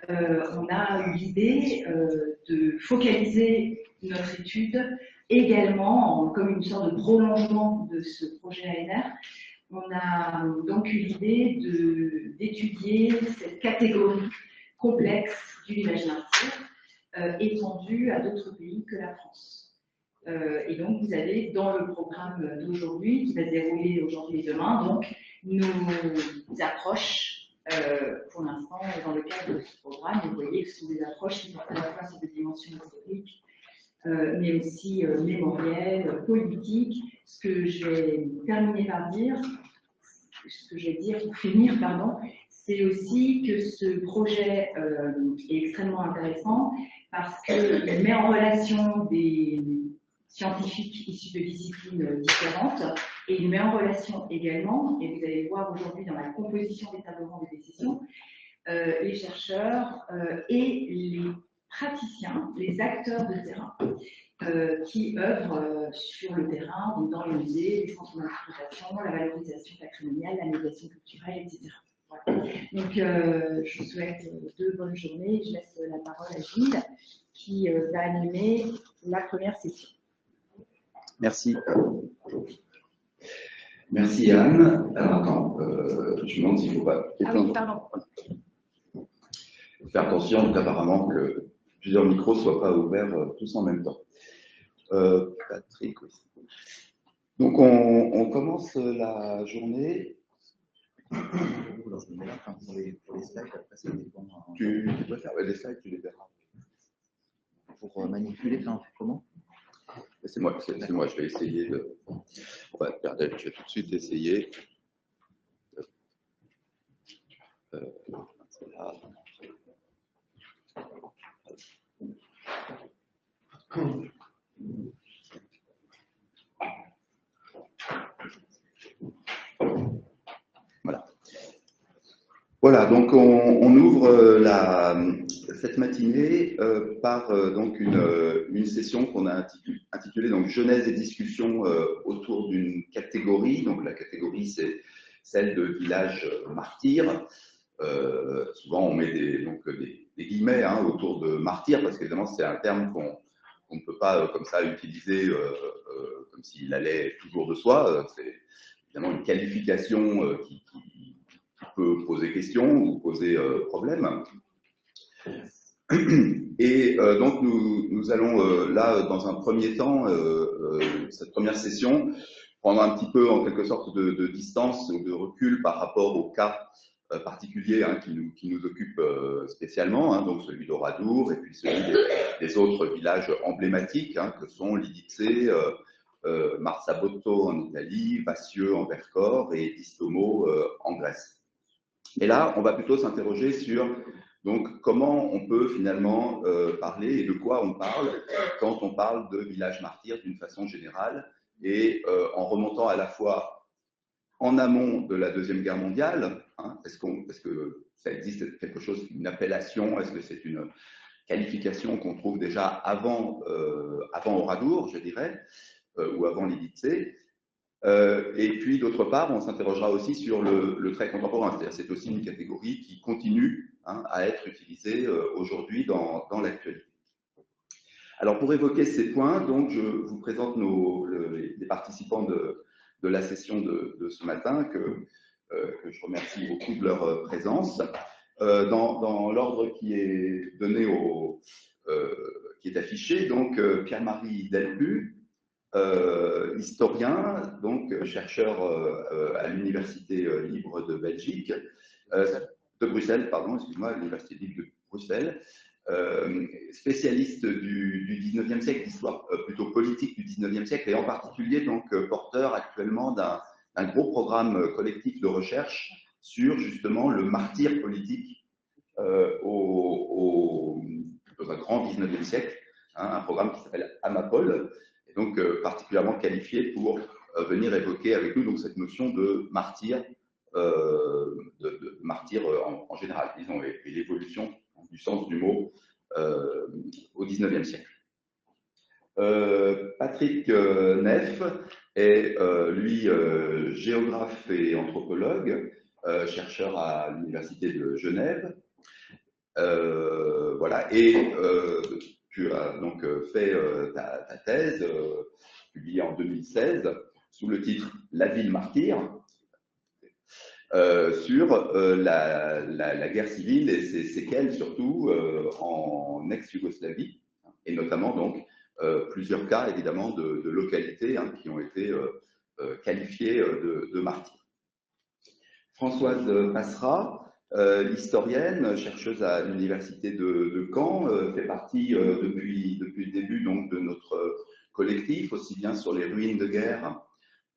on a eu l'idée de focaliser notre étude également comme une sorte de prolongement de ce projet ANR. On a donc eu l'idée d'étudier cette catégorie complexe du village martyr étendue à d'autres pays que la France. Et donc, vous avez dans le programme d'aujourd'hui, qui va se dérouler aujourd'hui et demain, donc, nos approches pour l'instant dans le cadre de ce programme. Vous voyez que ce sont des approches qui portent à la fois sur des dimensions historiques, mais aussi mémorielles, politiques. Ce que je vais terminer par dire, ce que je vais dire pour finir, pardon, c'est aussi que ce projet est extrêmement intéressant parce qu'il met en relation des scientifiques issus de disciplines différentes et il met en relation également, et vous allez voir aujourd'hui dans la composition des tables rondes des décisions, les chercheurs et les praticiens, les acteurs de terrain qui œuvrent sur le terrain, donc dans les musées, les centres d'interprétation, la valorisation patrimoniale, la médiation culturelle, etc. Voilà. Donc, je vous souhaite 2 bonnes journées. Je laisse la parole à Gilles qui va animer la première session. Merci. Merci Anne. Alors attends, je me demande s'il ne faut pas. Ah oui, pardon. Faire attention, donc apparemment que plusieurs micros ne soient pas ouverts tous en même temps. Patrick, oui. Donc on commence la journée. Alors, je me mets là pour les slides, après ça dépend. Tu peux faire les slides, tu les verras. Pour manipuler, on fait comment? C'est moi, je vais essayer de. Regardez, je vais tout de suite essayer. Là. Voilà, donc on ouvre cette matinée par donc une session qu'on a intitulée donc Genèse et discussions autour d'une catégorie. Donc la catégorie, c'est celle de village martyr. Souvent, on met des guillemets autour de martyr parce qu'évidemment, c'est un terme qu'on ne peut pas comme ça utiliser comme s'il allait toujours de soi. C'est évidemment une qualification qui peut poser question ou poser problème. Et donc nous allons là, dans un premier temps, cette première session, prendre un petit peu en quelque sorte de distance ou de recul par rapport au cas particulier qui nous occupe spécialement, donc celui d'Oradour et puis celui des autres villages emblématiques que sont Lidice, Marzabotto en Italie, Vassieux en Vercors et Distomo en Grèce. Et là, on va plutôt s'interroger sur donc, comment on peut finalement parler et de quoi on parle quand on parle de village martyr d'une façon générale et en remontant à la fois en amont de la Deuxième Guerre mondiale, est-ce que ça existe quelque chose, une appellation, est-ce que c'est une qualification qu'on trouve déjà avant Oradour, je dirais, ou avant Lidice. Et puis, d'autre part, on s'interrogera aussi sur le trait contemporain. C'est-à-dire c'est aussi une catégorie qui continue à être utilisée aujourd'hui dans l'actualité. Alors, pour évoquer ces points, donc, je vous présente les participants de la session de ce matin, que je remercie beaucoup de leur présence. Dans l'ordre qui est donné qui est affiché, donc Pierre-Marie Delpu, historien, donc chercheur à l'Université libre de Belgique, de Bruxelles, pardon, excuse-moi, l'Université libre de Bruxelles, spécialiste du 19e siècle, d'histoire plutôt politique du 19e siècle, et en particulier donc porteur actuellement d'un gros programme collectif de recherche sur justement le martyr politique dans un grand 19e siècle, un programme qui s'appelle Amapol, et donc particulièrement qualifié pour venir évoquer avec nous donc, cette notion de martyr, martyr en général, disons, et l'évolution du sens du mot au XIXe siècle. Patrick Neff est, lui, géographe et anthropologue, chercheur à l'Université de Genève. Voilà, et tu as donc fait ta thèse, publiée en 2016, sous le titre La ville martyre, sur la guerre civile et ses séquelles, surtout en ex-Yougoslavie, et notamment donc plusieurs cas évidemment de localités qui ont été qualifiées de martyrs. Françoise Passera, historienne, chercheuse à l'université de Caen, fait partie depuis le début donc, de notre collectif, aussi bien sur les ruines de guerre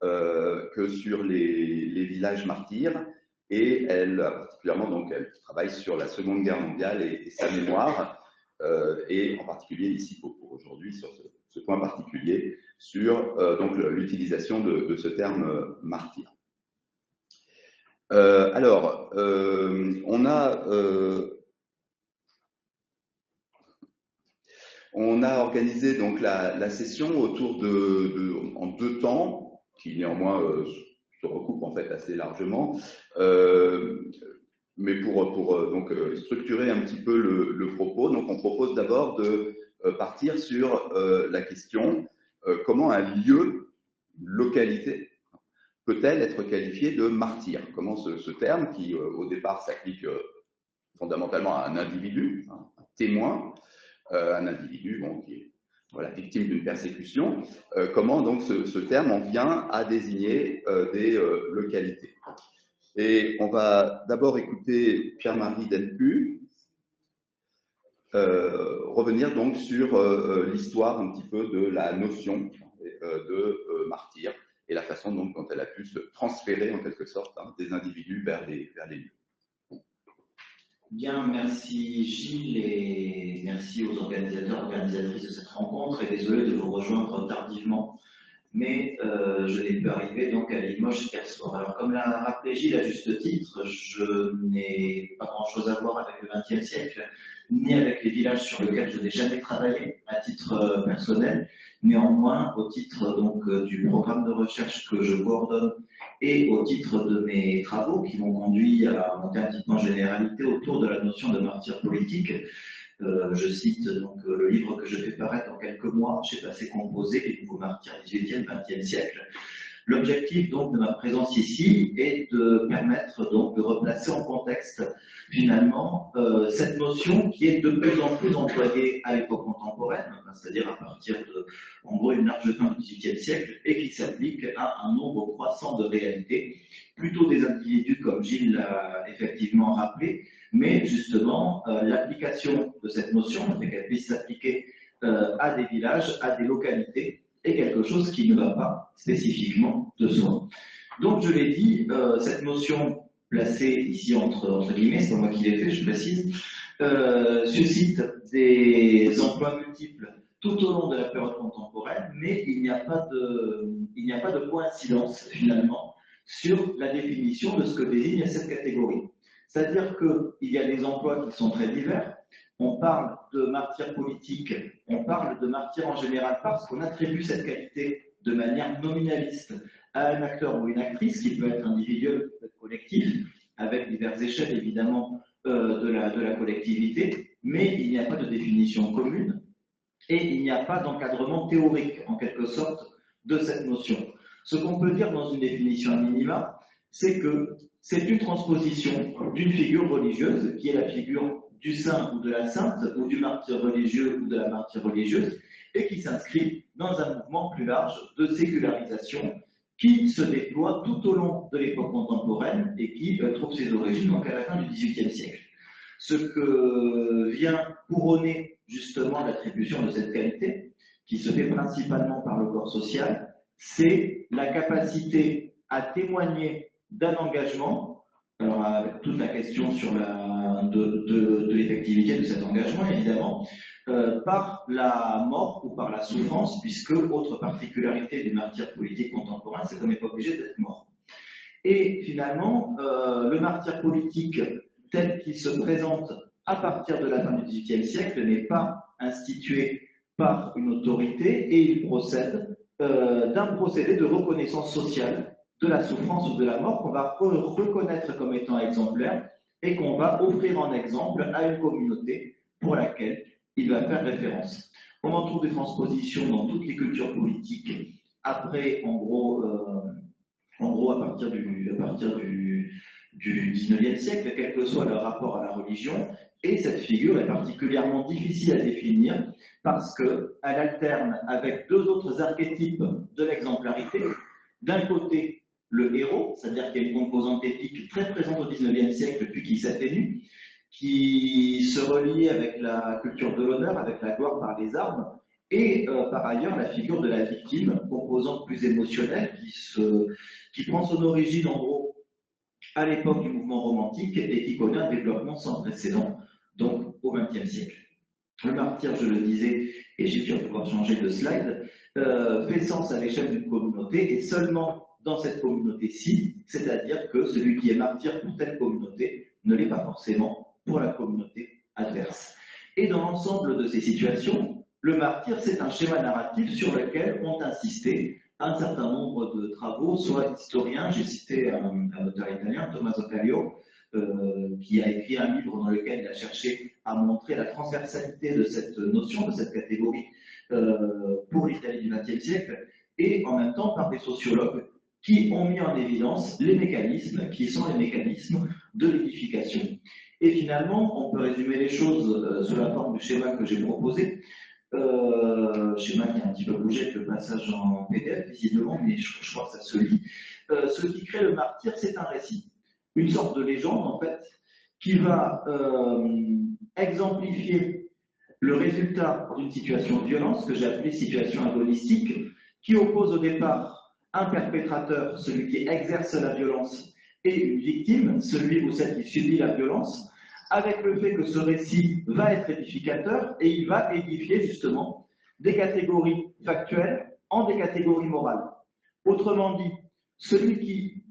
que sur les villages martyrs. Et elle, particulièrement, donc, elle travaille sur la Seconde Guerre mondiale et sa mémoire, et en particulier ici pour aujourd'hui, sur ce point particulier, sur donc l'utilisation de ce terme martyr. Alors, on a organisé donc la session autour en 2 temps, qui néanmoins se recoupent en fait assez largement, mais pour donc structurer un petit peu le propos. Donc, on propose d'abord de partir sur la question comment un lieu, une localité, peut-elle être qualifiée de martyr? Comment ce terme, qui au départ s'applique fondamentalement à un individu, un témoin, un individu bon, qui est voilà, victime d'une persécution, comment donc ce terme en vient à désigner des localités? Et on va d'abord écouter Pierre-Marie Delpu, revenir donc sur l'histoire un petit peu de la notion de martyr et la façon dont elle a pu se transférer en quelque sorte des individus vers les lieux. Bien, merci Gilles et merci aux organisateurs, organisatrices de cette rencontre, et désolé de vous rejoindre tardivement, mais je n'ai pu arriver donc à Limoges hier soir. Alors comme l'a rappelé Gilles à juste titre, je n'ai pas grand-chose à voir avec le XXe siècle, ni avec les villages sur lesquels je n'ai jamais travaillé à titre personnel. Néanmoins, au titre donc du programme de recherche que je coordonne et au titre de mes travaux qui m'ont conduit à monter un petit peu en généralité autour de la notion de martyr politique, je cite donc le livre que je fais paraître dans quelques mois, J'ai passé composé les nouveaux martyrs 18e, 20e siècle. L'objectif donc de ma présence ici est de permettre donc de replacer en contexte finalement cette notion qui est de plus en plus employée à l'époque contemporaine, c'est-à-dire à partir de, en gros, une large fin du XVIIIe siècle, et qui s'applique à un nombre croissant de réalités, plutôt des individus comme Gilles l'a effectivement rappelé, mais justement l'application de cette notion, le fait qu'elle puisse s'appliquer à des villages, à des localités, est quelque chose qui ne va pas spécifiquement de soi. Donc je l'ai dit, cette notion placée ici entre guillemets, c'est pas moi qui l'ai fait, je précise, suscite des emplois multiples tout au long de la période contemporaine, mais il n'y a pas de coïncidence finalement sur la définition de ce que désigne cette catégorie. C'est-à-dire qu'il y a des emplois qui sont très divers. On parle de martyrs politiques, on parle de martyrs en général parce qu'on attribue cette qualité de manière nominaliste à un acteur ou une actrice, qui peut être individuel, peut être collectif, avec diverses échelles évidemment de la collectivité, mais il n'y a pas de définition commune et il n'y a pas d'encadrement théorique en quelque sorte de cette notion. Ce qu'on peut dire dans une définition à minima, c'est que c'est une transposition d'une figure religieuse qui est la figure du saint ou de la sainte, ou du martyr religieux ou de la martyre religieuse, et qui s'inscrit dans un mouvement plus large de sécularisation qui se déploie tout au long de l'époque contemporaine et qui trouve ses origines donc à la fin du XVIIIe siècle. Ce que vient couronner justement l'attribution de cette qualité, qui se fait principalement par le corps social, c'est la capacité à témoigner d'un engagement, alors avec toute la question sur de l'effectivité de cet engagement évidemment, par la mort ou par la souffrance, puisque autre particularité du martyr politique contemporain, c'est qu'on n'est pas obligé d'être mort. Et finalement, le martyr politique tel qu'il se présente à partir de la fin du XVIIIe siècle n'est pas institué par une autorité et il procède d'un procédé de reconnaissance sociale de la souffrance ou de la mort qu'on va reconnaître comme étant exemplaire et qu'on va offrir en exemple à une communauté pour laquelle il va faire référence. On en trouve des transpositions dans toutes les cultures politiques. Après, en gros à partir du 19e siècle, quel que soit leur rapport à la religion, et cette figure est particulièrement difficile à définir parce qu'elle alterne avec deux autres archétypes de l'exemplarité. D'un côté, le héros, c'est-à-dire qu'il y a une composante épique très présente au 19e siècle puis qui s'atténue, qui se relie avec la culture de l'honneur, avec la gloire par les armes, et par ailleurs la figure de la victime, composante plus émotionnelle, qui prend son origine en gros à l'époque du mouvement romantique et qui connaît un développement sans précédent, donc au XXe siècle. Le martyr, je le disais, et j'ai dû pouvoir changer de slide, fait sens à l'échelle d'une communauté et seulement dans cette communauté-ci, c'est-à-dire que celui qui est martyr pour telle communauté ne l'est pas forcément pour la communauté adverse. Et dans l'ensemble de ces situations, le martyr, c'est un schéma narratif sur lequel ont insisté un certain nombre de travaux, soit d'historiens, j'ai cité un auteur italien, Tommaso Kallio, qui a écrit un livre dans lequel il a cherché à montrer la transversalité de cette notion, de cette catégorie pour l'Italie du XXe siècle, et en même temps par des sociologues qui ont mis en évidence les mécanismes qui sont les mécanismes de l'édification. Et finalement, on peut résumer les choses sous la forme du schéma que j'ai proposé, schéma qui a un petit peu bougé avec le passage en PDF visiblement, mais je crois que ça se lit. Ce qui crée le martyr, c'est un récit, une sorte de légende en fait, qui va exemplifier le résultat d'une situation de violence, que j'ai appelée situation agonistique, qui oppose au départ un perpétrateur, celui qui exerce la violence, et une victime, celui ou celle qui subit la violence, avec le fait que ce récit va être édificateur et il va édifier justement des catégories factuelles en des catégories morales. Autrement dit, celui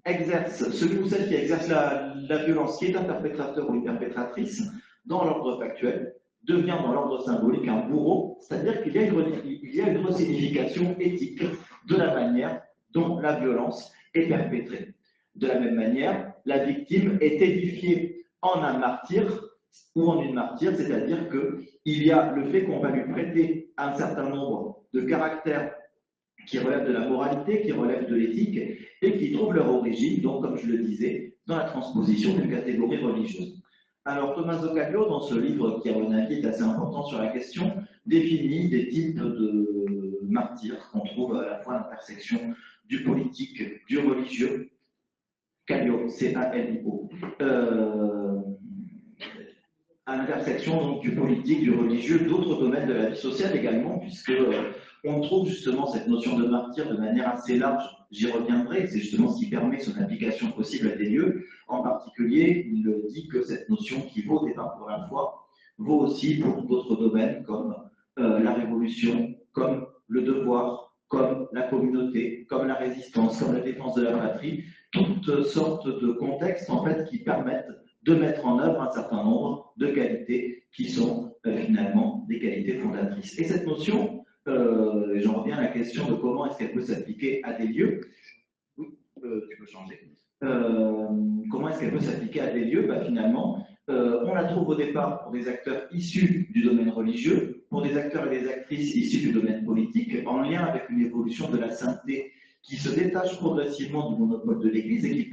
ou celle qui exerce la violence, qui est un perpétrateur ou une perpétratrice, dans l'ordre factuel, devient dans l'ordre symbolique un bourreau, c'est-à-dire qu'il y a une resignification éthique de la manière dont la violence est perpétrée. De la même manière, la victime est édifiée en un martyr ou en une martyre, c'est-à-dire qu'il y a le fait qu'on va lui prêter un certain nombre de caractères qui relèvent de la moralité, qui relèvent de l'éthique et qui trouvent leur origine, donc comme je le disais, dans la transposition d'une catégorie religieuse. Alors Tommaso Kallio, dans ce livre qui à mon avis est assez important sur la question, définit des types de martyrs qu'on trouve à la fois à l'intersection du politique, du religieux. Kallio, C-A-L-I-O. À l'intersection donc du politique, du religieux, d'autres domaines de la vie sociale également, puisque on trouve justement cette notion de martyr de manière assez large. J'y reviendrai, c'est justement ce qui permet son application possible à des lieux. En particulier, il dit que cette notion qui vaut au départ pour la foi vaut aussi pour d'autres domaines comme la révolution, comme le devoir, comme la communauté, comme la résistance, comme la défense de la patrie, toutes sortes de contextes en fait qui permettent de mettre en œuvre un certain nombre de qualités qui sont finalement des qualités fondatrices. Et cette notion, j'en reviens à la question de comment est-ce qu'elle peut s'appliquer à des lieux. Oui, tu peux changer. Comment est-ce qu'elle peut s'appliquer à des lieux? Finalement, on la trouve au départ pour des acteurs issus du domaine religieux, pour des acteurs et des actrices issus du domaine politique, en lien avec une évolution de la sainteté qui se détache progressivement du monopole de l'Église et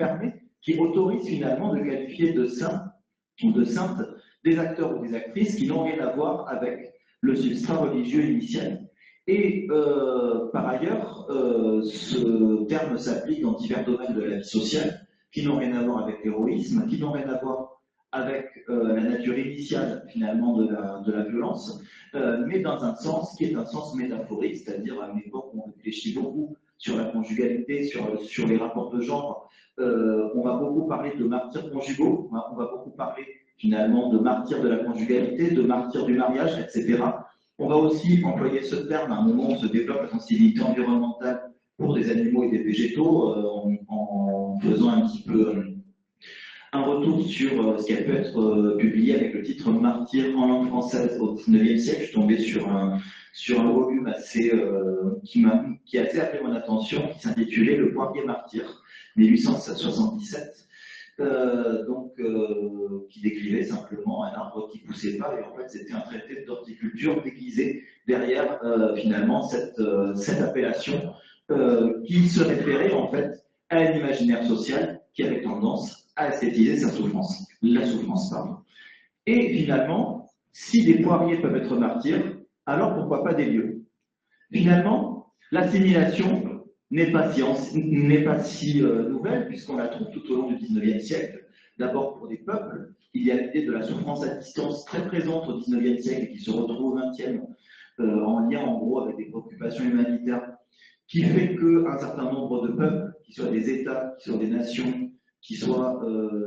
qui autorise finalement de qualifier de saints ou de saintes des acteurs ou des actrices qui n'ont rien à voir avec le substrat religieux initial. Et par ailleurs, ce terme s'applique dans divers domaines de la vie sociale qui n'ont rien à voir avec l'héroïsme, qui n'ont rien à voir avec la nature initiale finalement de la violence, mais dans un sens qui est un sens métaphorique, c'est-à-dire à une époque où on réfléchit beaucoup sur la conjugalité, sur les rapports de genre. On va beaucoup parler de martyrs conjugaux, on va beaucoup parler finalement de martyrs de la conjugalité, de martyrs du mariage, etc. On va aussi employer ce terme à un moment où se développe la sensibilité environnementale pour des animaux et des végétaux, en faisant un petit peu un retour sur ce qui a pu être publié avec le titre Martyr en langue française au XIXe siècle. Je suis tombé sur un volume assez, qui a assez appelé mon attention, qui s'intitulait Le Poirier martyr, 1877. qui décrivait simplement un arbre qui poussait pas, et en fait c'était un traité d'horticulture déguisé derrière finalement cette appellation qui se référait en fait à un imaginaire social qui avait tendance à esthétiser sa souffrance, la souffrance, pardon. Et finalement, si des poiriers peuvent être martyrs, alors pourquoi pas des lieux? Finalement, l'assimilation n'est pas si nouvelle, puisqu'on la trouve tout au long du XIXe siècle. D'abord pour des peuples, il y a l'idée de la souffrance à distance très présente au XIXe siècle et qui se retrouve au XXe, en lien en gros avec des préoccupations humanitaires, qui fait qu'un certain nombre de peuples, qui soient des États, qui soient des nations, qui soient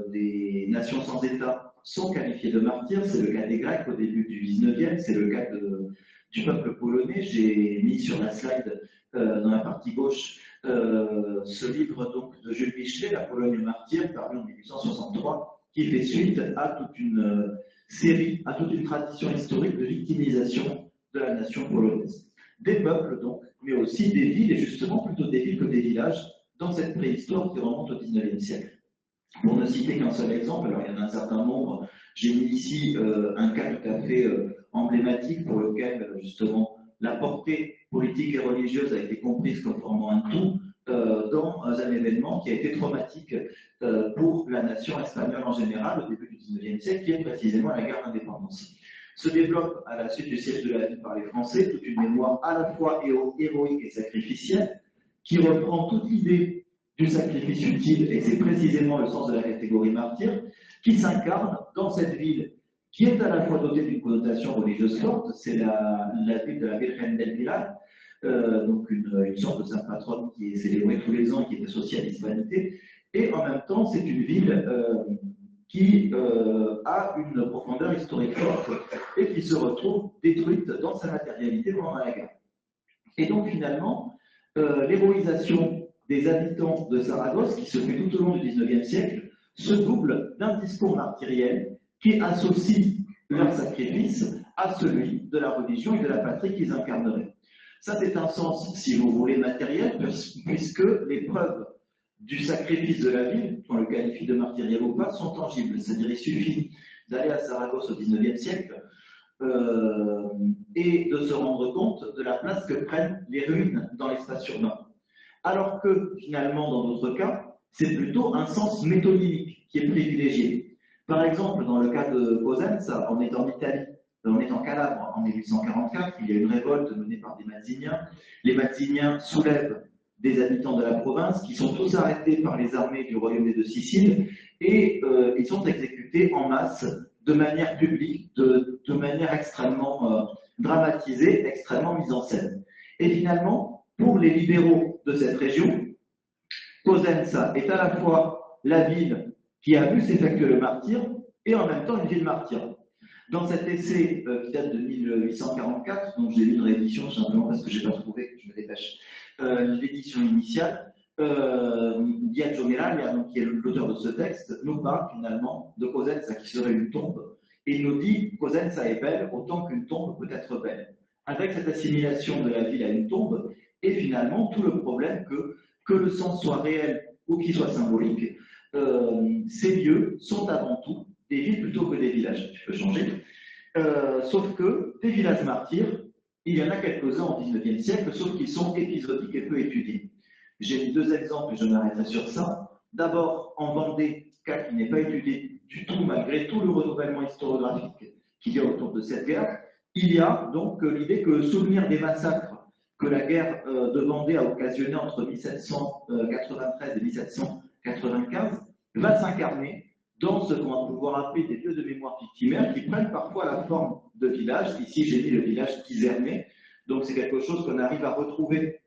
des nations sans État, sont qualifiés de martyrs. C'est le cas des Grecs au début du XIXe, c'est le cas du peuple polonais. J'ai mis sur la slide, dans la partie gauche, ce livre donc, de Jules Michelet, La Pologne martyre, paru en 1863, qui fait suite à toute une série, à toute une tradition historique de victimisation de la nation polonaise. Des peuples donc, mais aussi des villes, et justement plutôt des villes que des villages, dans cette préhistoire qui remonte au XIXe siècle. Pour ne citer qu'un seul exemple, alors il y en a un certain nombre, j'ai mis ici un cas tout à fait emblématique pour lequel justement la portée politique et religieuse a été comprise comme formant un tout dans un événement qui a été traumatique pour la nation espagnole en général au début du XIXe siècle, qui est précisément la guerre d'indépendance. Se développe à la suite du siège de la ville par les Français toute une mémoire à la fois héroïque et sacrificielle qui reprend toute l'idée du sacrifice utile, et c'est précisément le sens de la catégorie martyr, qui s'incarne dans cette ville qui est à la fois dotée d'une connotation religieuse forte, c'est la ville de la Virgen del Pilar, donc une sorte de sainte patronne qui est célébrée tous les ans et qui est associée à l'hispanité, et en même temps c'est une ville qui a une profondeur historique forte et qui se retrouve détruite dans sa matérialité pendant la guerre. Et donc finalement, l'héroïsation des habitants de Saragosse, qui se fait tout au long du XIXe siècle, se double d'un discours martyriel qui associe leur sacrifice à celui de la religion et de la patrie qu'ils incarneraient. Ça, c'est un sens, si vous voulez, matériel, puisque les preuves du sacrifice de la ville, qu'on le qualifie de martyriel ou pas, sont tangibles. C'est-à-dire il suffit d'aller à Saragosse au XIXe siècle et de se rendre compte de la place que prennent les ruines dans l'espace urbain. Alors que, finalement, dans d'autres cas, c'est plutôt un sens métonymique qui est privilégié. Par exemple, dans le cas de Cosenza, on est en Italie, on est en Calabre en 1844, il y a une révolte menée par des Mazziniens. Les Mazziniens soulèvent des habitants de la province qui sont tous arrêtés par les armées du royaume de Sicile et ils sont exécutés en masse de manière publique, de manière extrêmement dramatisée, extrêmement mise en scène. Et finalement, pour les libéraux de cette région, Cosenza est à la fois la ville qui a vu s'effectuer le martyre et en même temps une ville martyre. Dans cet essai qui date de 1844, dont j'ai lu une réédition simplement parce que je n'ai pas trouvé, je me dépêche, l'édition initiale, Biagio Miraglia, qui est l'auteur de ce texte, nous parle finalement de Cosenza qui serait une tombe, et il nous dit Cosenza est belle autant qu'une tombe peut être belle. Avec cette assimilation de la ville à une tombe, et finalement tout le problème que le sens soit réel ou qu'il soit symbolique, ces lieux sont avant tout des villes plutôt que des villages. Je peux changer. Sauf que des villages martyrs, il y en a quelques-uns au XIXe siècle, sauf qu'ils sont épisodiques et peu étudiés. J'ai deux exemples et je m'arrêterai sur ça. D'abord, en Vendée, cas qui n'est pas étudié du tout, malgré tout le renouvellement historiographique qu'il y a autour de cette guerre, il y a donc l'idée que le souvenir des massacres que la guerre de Vendée a occasionné entre 1793 et 1795 va s'incarner dans ce qu'on va pouvoir appeler des lieux de mémoire victimaire qui prennent parfois la forme de villages. Ici, j'ai mis le village d'Izernay. Donc, c'est quelque chose qu'on arrive à retrouver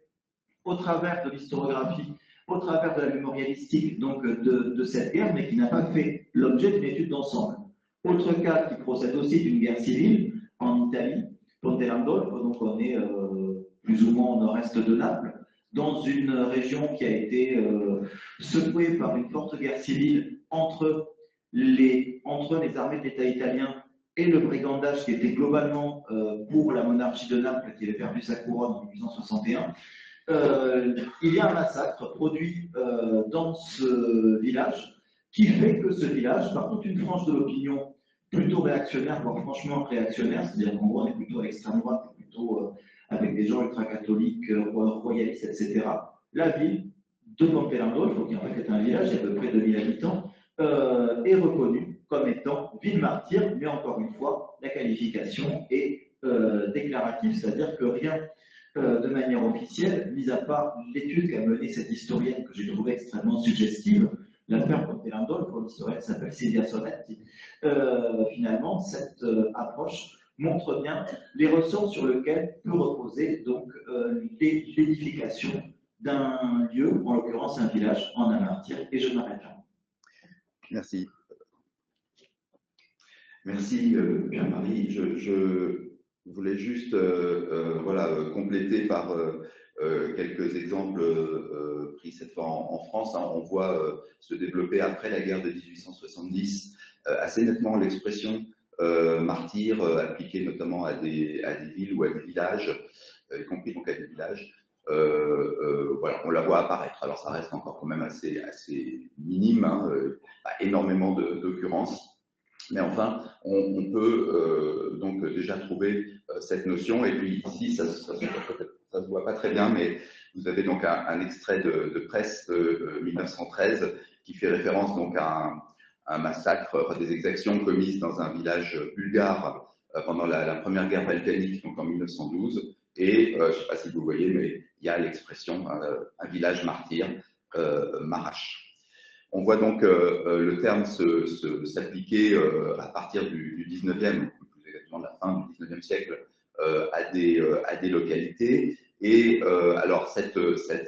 au travers de l'historiographie, au travers de la mémorialistique donc, de cette guerre, mais qui n'a pas fait l'objet d'une étude d'ensemble. Autre cas qui procède aussi d'une guerre civile en Italie, Ponte Landolfo, donc on est plus ou moins au nord-est de Naples, dans une région qui a été secouée par une forte guerre civile entre les armées de l'État italien et le brigandage qui était globalement pour la monarchie de Naples qui avait perdu sa couronne en 1861. Il y a un massacre produit dans ce village qui fait que ce village, par toute une frange de l'opinion plutôt réactionnaire, voire franchement réactionnaire, c'est-à-dire qu'en gros on est plutôt à l'extrême droite, plutôt avec des gens ultra-catholiques, royalistes, etc. La ville de Pontelandolfo, qui en fait est un village d'à peu près 2000 habitants, est reconnue comme étant ville martyre, mais encore une fois, la qualification est déclarative, c'est-à-dire que rien de manière officielle, mis à part l'étude qu'a menée cette historienne que j'ai trouvée extrêmement suggestive, l'affaire Pontelandolfo, l'historienne s'appelle Silvia Sonetti. Finalement, cette approche montre bien les ressorts sur lesquels peut reposer donc l'édification d'un lieu, en l'occurrence un village, en un martyr, et je m'arrête là. Merci. Merci Pierre-Marie. Je voulais juste voilà, compléter par quelques exemples pris cette fois en France. Hein. On voit se développer après la guerre de 1870 assez nettement l'expression martyr appliquée notamment à des villes ou à des villages, y compris donc à des villages. Voilà, on la voit apparaître. Alors ça reste encore quand même assez minime, hein, pas énormément d'occurrences. Mais enfin, on peut donc déjà trouver cette notion. Et puis ici, ça se voit pas très bien, mais vous avez donc un extrait de presse de 1913 qui fait référence donc à un massacre, des exactions commises dans un village bulgare pendant la première guerre balkanique, donc en 1912. Et je ne sais pas si vous voyez, mais il y a l'expression un village martyr, Marash. On voit donc le terme s'appliquer à partir du 19e, plus exactement de la fin du 19e siècle, à des localités. Et alors cette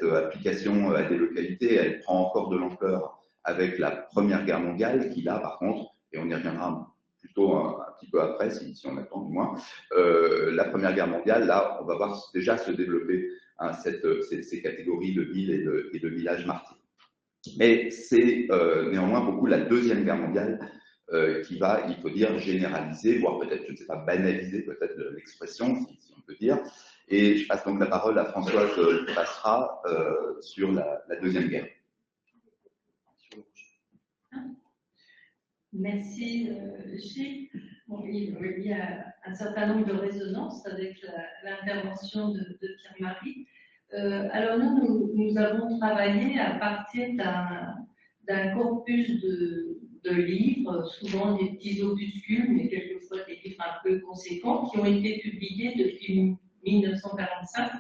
application à des localités, elle prend encore de l'ampleur avec la Première Guerre mondiale, qui là, par contre, et on y reviendra plutôt un petit peu après, si on attend du moins, la Première Guerre mondiale, là, on va voir déjà se développer hein, ces catégories de villes et de villages martyrs. Mais c'est néanmoins beaucoup la Deuxième Guerre mondiale qui va, il faut dire, généraliser, voire peut-être, je ne sais pas, banaliser peut-être l'expression, si on peut dire. Et je passe donc la parole à Françoise Passera sur la Deuxième Guerre. Merci Gilles. Bon, il y a un certain nombre de résonances avec l'intervention de Pierre-Marie. Alors nous avons travaillé à partir d'un corpus de livres, souvent des petits opuscules, mais quelquefois des livres un peu conséquents, qui ont été publiés depuis 1945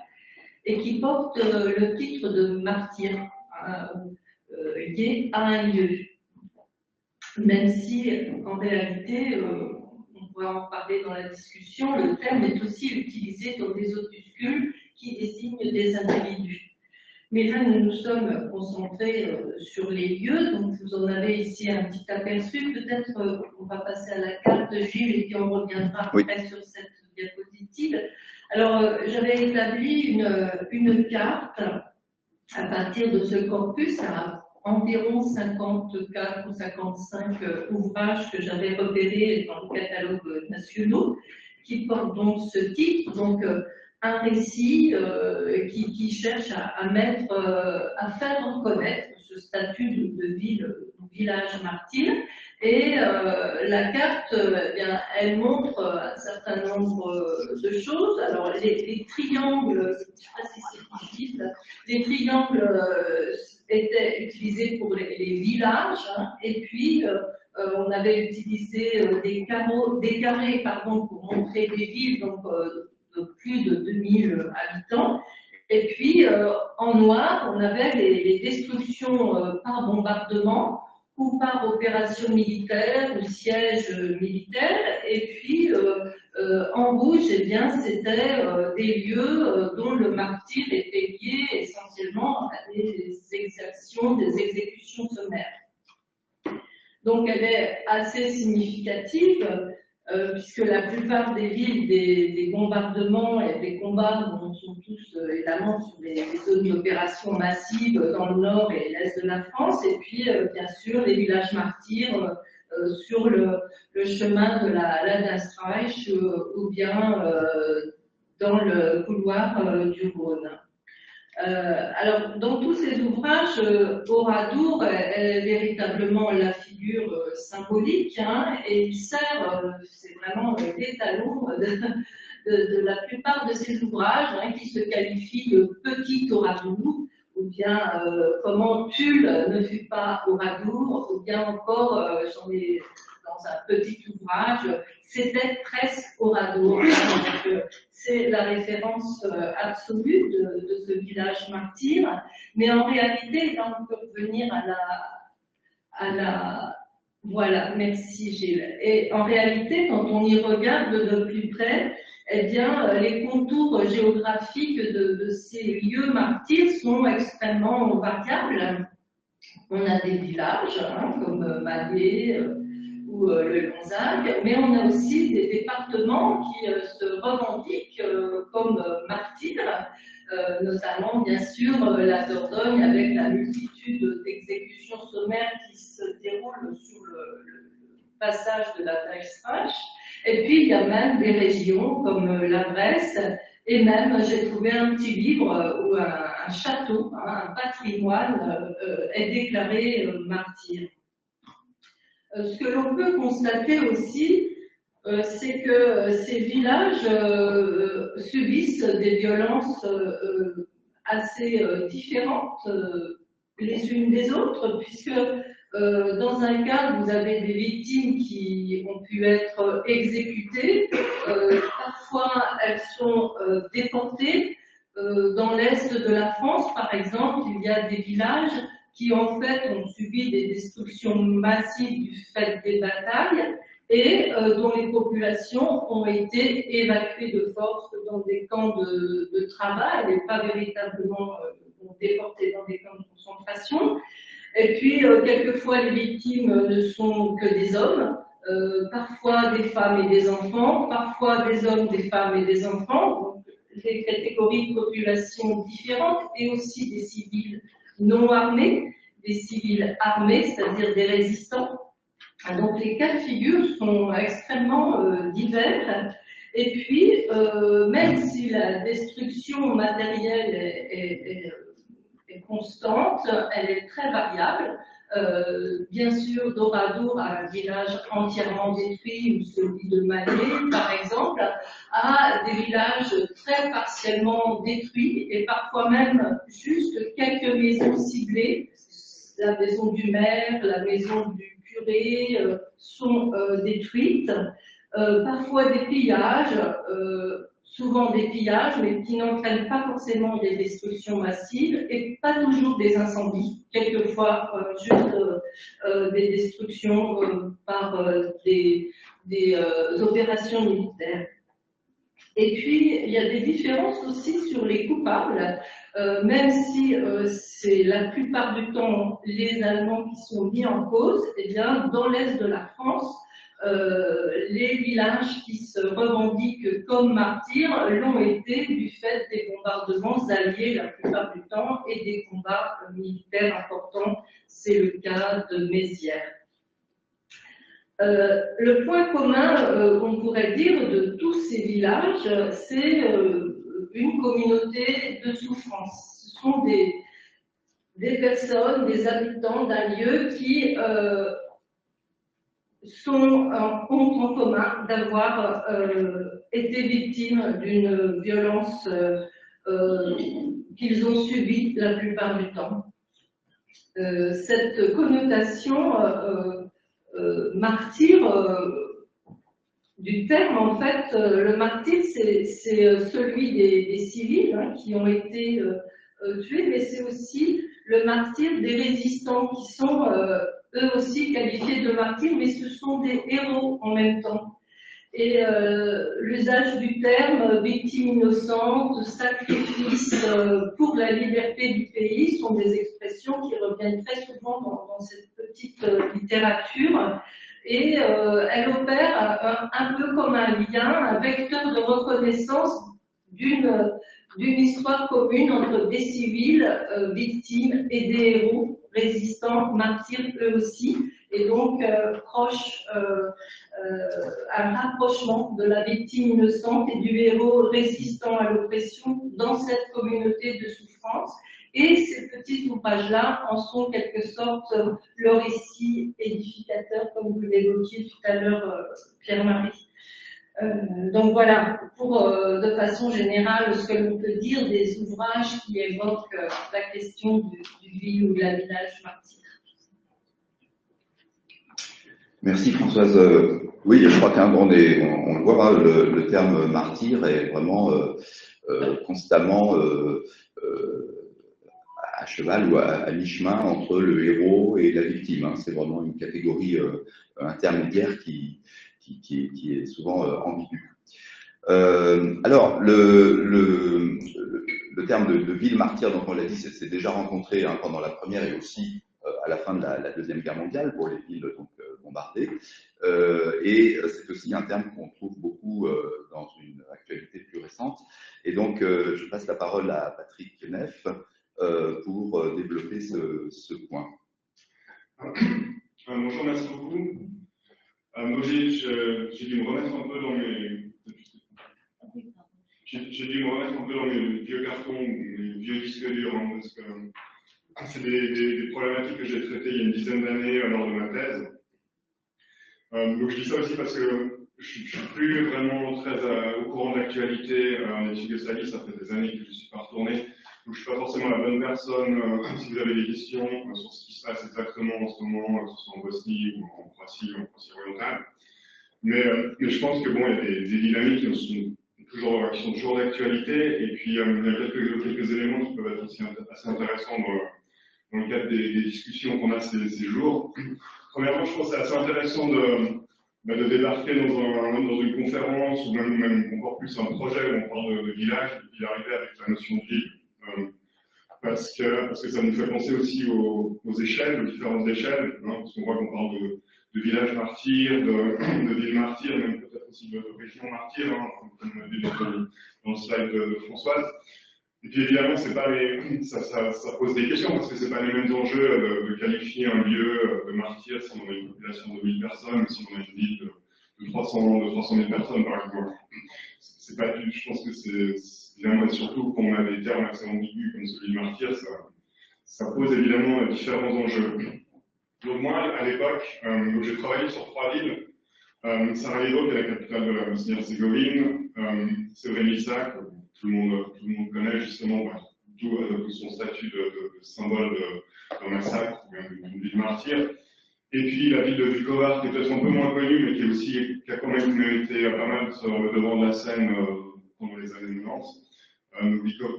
et qui portent le titre de martyr, lié à un lieu. Même si, en réalité, on pourra en parler dans la discussion, le terme est aussi utilisé dans des opuscules qui désignent des individus. Mais là, nous nous sommes concentrés sur les lieux, donc vous en avez ici un petit aperçu. Peut-être on va passer à la carte de Gilles et puis on reviendra après sur cette diapositive. Alors, j'avais établi une carte à partir de ce corpus à environ 54 ou 55 ouvrages que j'avais repérés dans le catalogue nationaux, qui portent donc ce titre, donc un récit qui cherche à faire reconnaître ce statut de ville, village martyr. Et la carte, eh bien, elle montre un certain nombre de choses. Alors, les triangles, je ne sais pas si c'est possible, les triangles étaient utilisés pour les villages, hein, et puis on avait utilisé des carrés pour montrer des villes donc, de plus de 2000 habitants. Et puis, en noir, on avait les destructions par bombardement ou par opération militaire ou siège militaire. Et puis, en rouge, eh bien, c'était des lieux dont le martyr était lié essentiellement à des exactions, des exécutions sommaires. Donc, elle est assez significative. Puisque la plupart des villes, des bombardements et des combats sont tous évidemment sur des zones d'opération massives dans le nord et l'est de la France, et puis bien sûr les villages martyrs sur le chemin de la Landstraße ou bien dans le couloir du Rhône. Alors, dans tous ces ouvrages, Oradour est véritablement la figure symbolique, hein, et il sert, c'est vraiment l'étalon de la plupart de ces ouvrages, hein, qui se qualifient de petit Oradour, ou bien comment Tulle ne fut pas Oradour, ou bien encore, j'en ai dans un petit ouvrage, c'était presque Oradour. C'est la référence absolue de ce village martyr, mais en réalité, là on peut revenir voilà, merci Gilles. Et en réalité, quand on y regarde de plus près, eh bien, les contours géographiques de ces lieux martyrs sont extrêmement variables. On a des villages, hein, comme Mallet ou le Gonzague, mais on a aussi des départements qui se revendiquent comme martyrs, notamment bien sûr la Dordogne avec la multitude d'exécutions sommaires qui se déroulent sur le passage de la Dreiecksstraße. Et puis il y a même des régions comme la Bresse, et même j'ai trouvé un petit livre où un château, hein, un patrimoine est déclaré martyr. Ce que l'on peut constater aussi, c'est que ces villages subissent des violences assez différentes les unes des autres, puisque dans un cas, vous avez des victimes qui ont pu être exécutées, parfois elles sont déportées. Dans l'est de la France, par exemple, il y a des villages qui en fait ont subi des destructions massives du fait des batailles et dont les populations ont été évacuées de force dans des camps de travail et pas véritablement déportées dans des camps de concentration. Et puis, quelquefois, les victimes ne sont que des hommes, parfois des femmes et des enfants, parfois des hommes, des femmes et des enfants, donc des catégories de population différentes et aussi des civils non armés, des civils armés, c'est-à-dire des résistants. Donc les cas de figure sont extrêmement divers. Et puis, même si la destruction matérielle est constante, elle est très variable. Bien sûr, Doradour a un village entièrement détruit, ou celui de Mallet, par exemple, a des villages très partiellement détruits et parfois même juste quelques maisons ciblées. La maison du maire, la maison du curé sont détruites. Parfois des pillages, souvent des pillages, mais qui n'entraînent pas forcément des destructions massives et pas toujours des incendies, quelquefois juste des destructions par des opérations militaires. Et puis, il y a des différences aussi sur les coupables, même si c'est la plupart du temps les Allemands qui sont mis en cause, eh bien, dans l'est de la France, les villages qui se revendiquent comme martyrs l'ont été du fait des bombardements alliés la plupart du temps et des combats militaires importants. C'est le cas de Mézières. Le point commun, on pourrait dire, de tous ces villages, c'est une communauté de souffrance. Ce sont des personnes, des habitants d'un lieu qui ont en commun d'avoir été victimes d'une violence qu'ils ont subie la plupart du temps. Cette connotation martyr du terme, en fait, le martyr, c'est celui des civils, hein, qui ont été tués, mais c'est aussi le martyr des résistants qui sont eux aussi qualifiés de martyrs, mais ce sont des héros en même temps. Et l'usage du terme victime innocente, sacrifice pour la liberté du pays sont des expressions qui reviennent très souvent dans cette petite littérature. Et elle opère un peu comme un lien, un vecteur de reconnaissance d'une histoire commune entre des civils victimes et des héros résistants, martyrs eux aussi, et donc un rapprochement de la victime innocente et du héros résistant à l'oppression dans cette communauté de souffrance France. Et ces petits ouvrages-là en sont en quelque sorte le récit édificateur, comme vous l'évoquiez tout à l'heure, Pierre-Marie. Donc voilà, de façon générale, ce que l'on peut dire des ouvrages qui évoquent la question du ville ou de la village martyr. Merci Françoise. Oui, je crois on le voit, hein, le terme martyr est vraiment constamment à cheval ou à mi-chemin entre le héros et la victime. Hein. C'est vraiment une catégorie intermédiaire qui est souvent ambiguë. Alors, le terme de ville martyre, donc on l'a dit, c'est déjà rencontré hein, pendant la première et aussi à la fin de la Deuxième Guerre mondiale pour les villes donc, bombardées. Et c'est aussi un terme qu'on trouve beaucoup dans une actualité plus récente. Et donc, je passe la parole à Patrick Neff pour développer ce point. Bonjour, merci beaucoup. Moi, j'ai dû me remettre un peu dans mes... J'ai dû me remettre un peu dans mes vieux cartons, mes vieux disques durs, hein, parce que c'est des problématiques que j'ai traitées il y a une dizaine d'années lors de ma thèse. Donc je dis ça aussi parce que je ne suis plus vraiment très au courant de l'actualité en études de Salis, ça fait des années que je ne suis pas retourné, donc je ne suis pas forcément la bonne personne si vous avez des questions sur ce qui se passe exactement en ce moment, que ce soit en Bosnie ou en Croatie orientale. Mais je pense que bon, il y a des dynamiques qui sont toujours d'actualité, et puis il y a quelques éléments qui peuvent être aussi assez intéressants dans le cadre des discussions qu'on a ces jours. Premièrement, je pense que c'est assez intéressant de débarquer dans une conférence ou même encore plus un projet où on parle de village et puis d'arriver avec la notion de ville. Parce que ça nous fait penser aussi aux échelles, aux différentes échelles, hein, parce qu'on voit qu'on parle de village martyr, de ville martyr, même peut-être aussi de région martyr, hein, comme on a vu dans le slide de Françoise. Et puis évidemment, ça pose des questions, parce que ce n'est pas les mêmes enjeux de qualifier un lieu de martyr si on a une population de 1000 personnes, ou si on a une ville de 300 000 personnes, par exemple. Je pense que c'est évidemment, et surtout quand on a des termes assez ambigus comme celui de martyr, ça pose évidemment différents enjeux. Donc moi, à l'époque, j'ai travaillé sur 3 villes. Sarajevo, qui est la capitale de la Bosnie-Herzégovine, Srebrenica, que tout le monde connaît justement, d'où son statut de symbole d'un massacre, ou même d'une ville martyre. Et puis la ville de Vukovar, qui est peut-être un peu moins connue, mais qui a quand même été pas mal sur le devant de la scène pendant les années 90.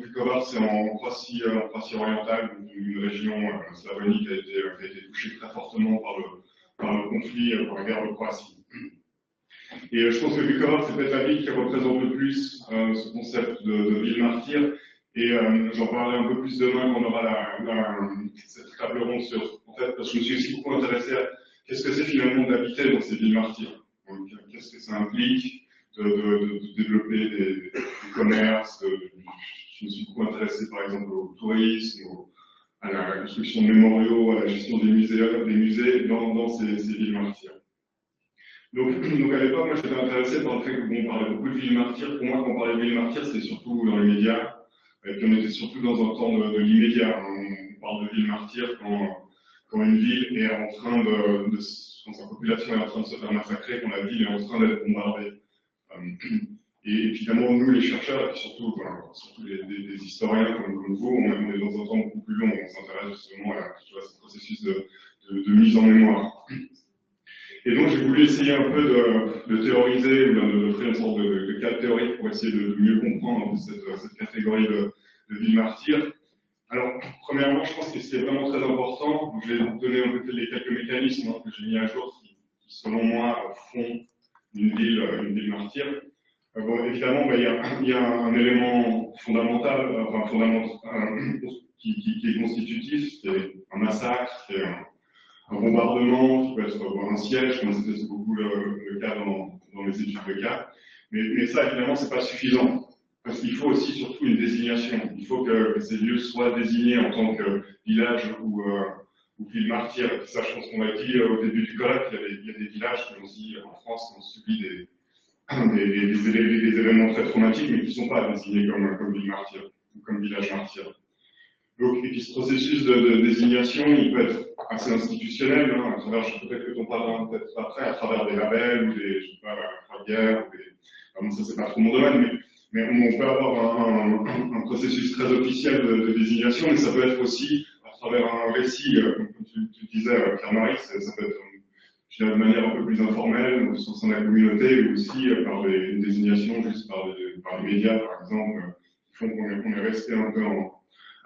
Vukovar, c'est en Croatie orientale, une région slavonique qui a été touchée très fortement par le conflit, par la guerre de Croatie. Et je pense que Vukovar, c'est peut-être la ville qui représente le plus ce concept de ville martyre. Et j'en parlerai un peu plus demain quand on aura cette table ronde sur. En fait, parce que je me suis aussi beaucoup intéressé à qu'est-ce que c'est finalement d'habiter dans ces villes martyres. Qu'est-ce que ça implique de développer des commerces. Je me suis beaucoup intéressé par exemple au tourisme, à la construction de mémoriaux, à la gestion des musées dans ces villes martyres. Donc à l'époque, moi j'étais intéressé par le fait qu'on parlait beaucoup de villes martyres. Pour moi, quand on parlait de villes martyres, c'était surtout dans les médias. Et puis on était surtout dans un temps de l'immédiat. On parle de villes martyres quand une ville est en train quand sa population est en train de se faire massacrer, quand la ville est en train d'être bombardée. Et évidemment, nous les chercheurs, et surtout des historiens comme vous, on est dans un temps beaucoup plus long. On s'intéresse justement à ce processus de mise en mémoire. Et donc, j'ai voulu essayer un peu de théoriser, ou de créer une sorte de cadre théorique pour essayer de mieux comprendre cette catégorie de ville martyre. Alors, premièrement, je pense que ce qui est vraiment très important, donc je vais vous donner un peu les quelques mécanismes que j'ai mis à jour qui selon moi, font une ville martyre. Bon, évidemment, il y a un élément fondamental, qui est constitutif, qui est un massacre, qui est un bombardement, qui peut être un siège, comme c'était beaucoup le cas dans les études de cas. Mais ça, évidemment, ce n'est pas suffisant. Parce qu'il faut aussi surtout une désignation. Il faut que ces lieux soient désignés en tant que village ou ville martyre. Ça, je pense qu'on l'a dit au début du colloque, il y a des villages qui ont aussi, en France, qui ont subi des événements très traumatiques, mais qui ne sont pas désignés comme ville martyre ou comme village martyr. Donc, et puis ce processus de désignation, il peut être assez institutionnel, hein, à travers, peut-être que tu en parleras peut-être après, à travers des labels ou des, je sais pas, la Croix de guerre, ou des, enfin, ça c'est pas trop mon domaine, mais on peut avoir un processus très officiel de désignation, mais ça peut être aussi à travers un récit, comme tu disais, Pierre-Marie, ça peut être de manière un peu plus informelle, au sens de la communauté, ou aussi par une désignation juste par les médias, par exemple, qui font qu'on est resté un peu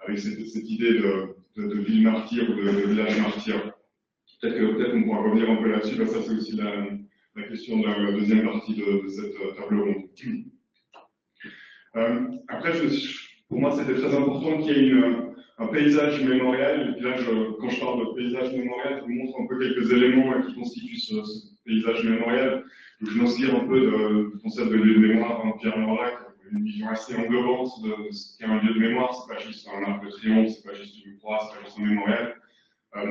avec cette idée de ville martyre ou de village martyr. Peut-être qu'on pourra revenir un peu là-dessus, ça c'est aussi la question de la deuxième partie de cette table ronde. Après, pour moi, c'était très important qu'il y ait un paysage mémoriel. Et puis là, quand je parle de paysage mémoriel, je vous montre un peu quelques éléments qui constituent ce paysage mémoriel. Donc, je m'inspire un peu du concept de lieu de mémoire, Pierre Morlac, une vision assez englobante de ce qu'est un lieu de mémoire. C'est pas juste un arc de triomphe, c'est pas juste une croix, c'est pas juste un mémorial.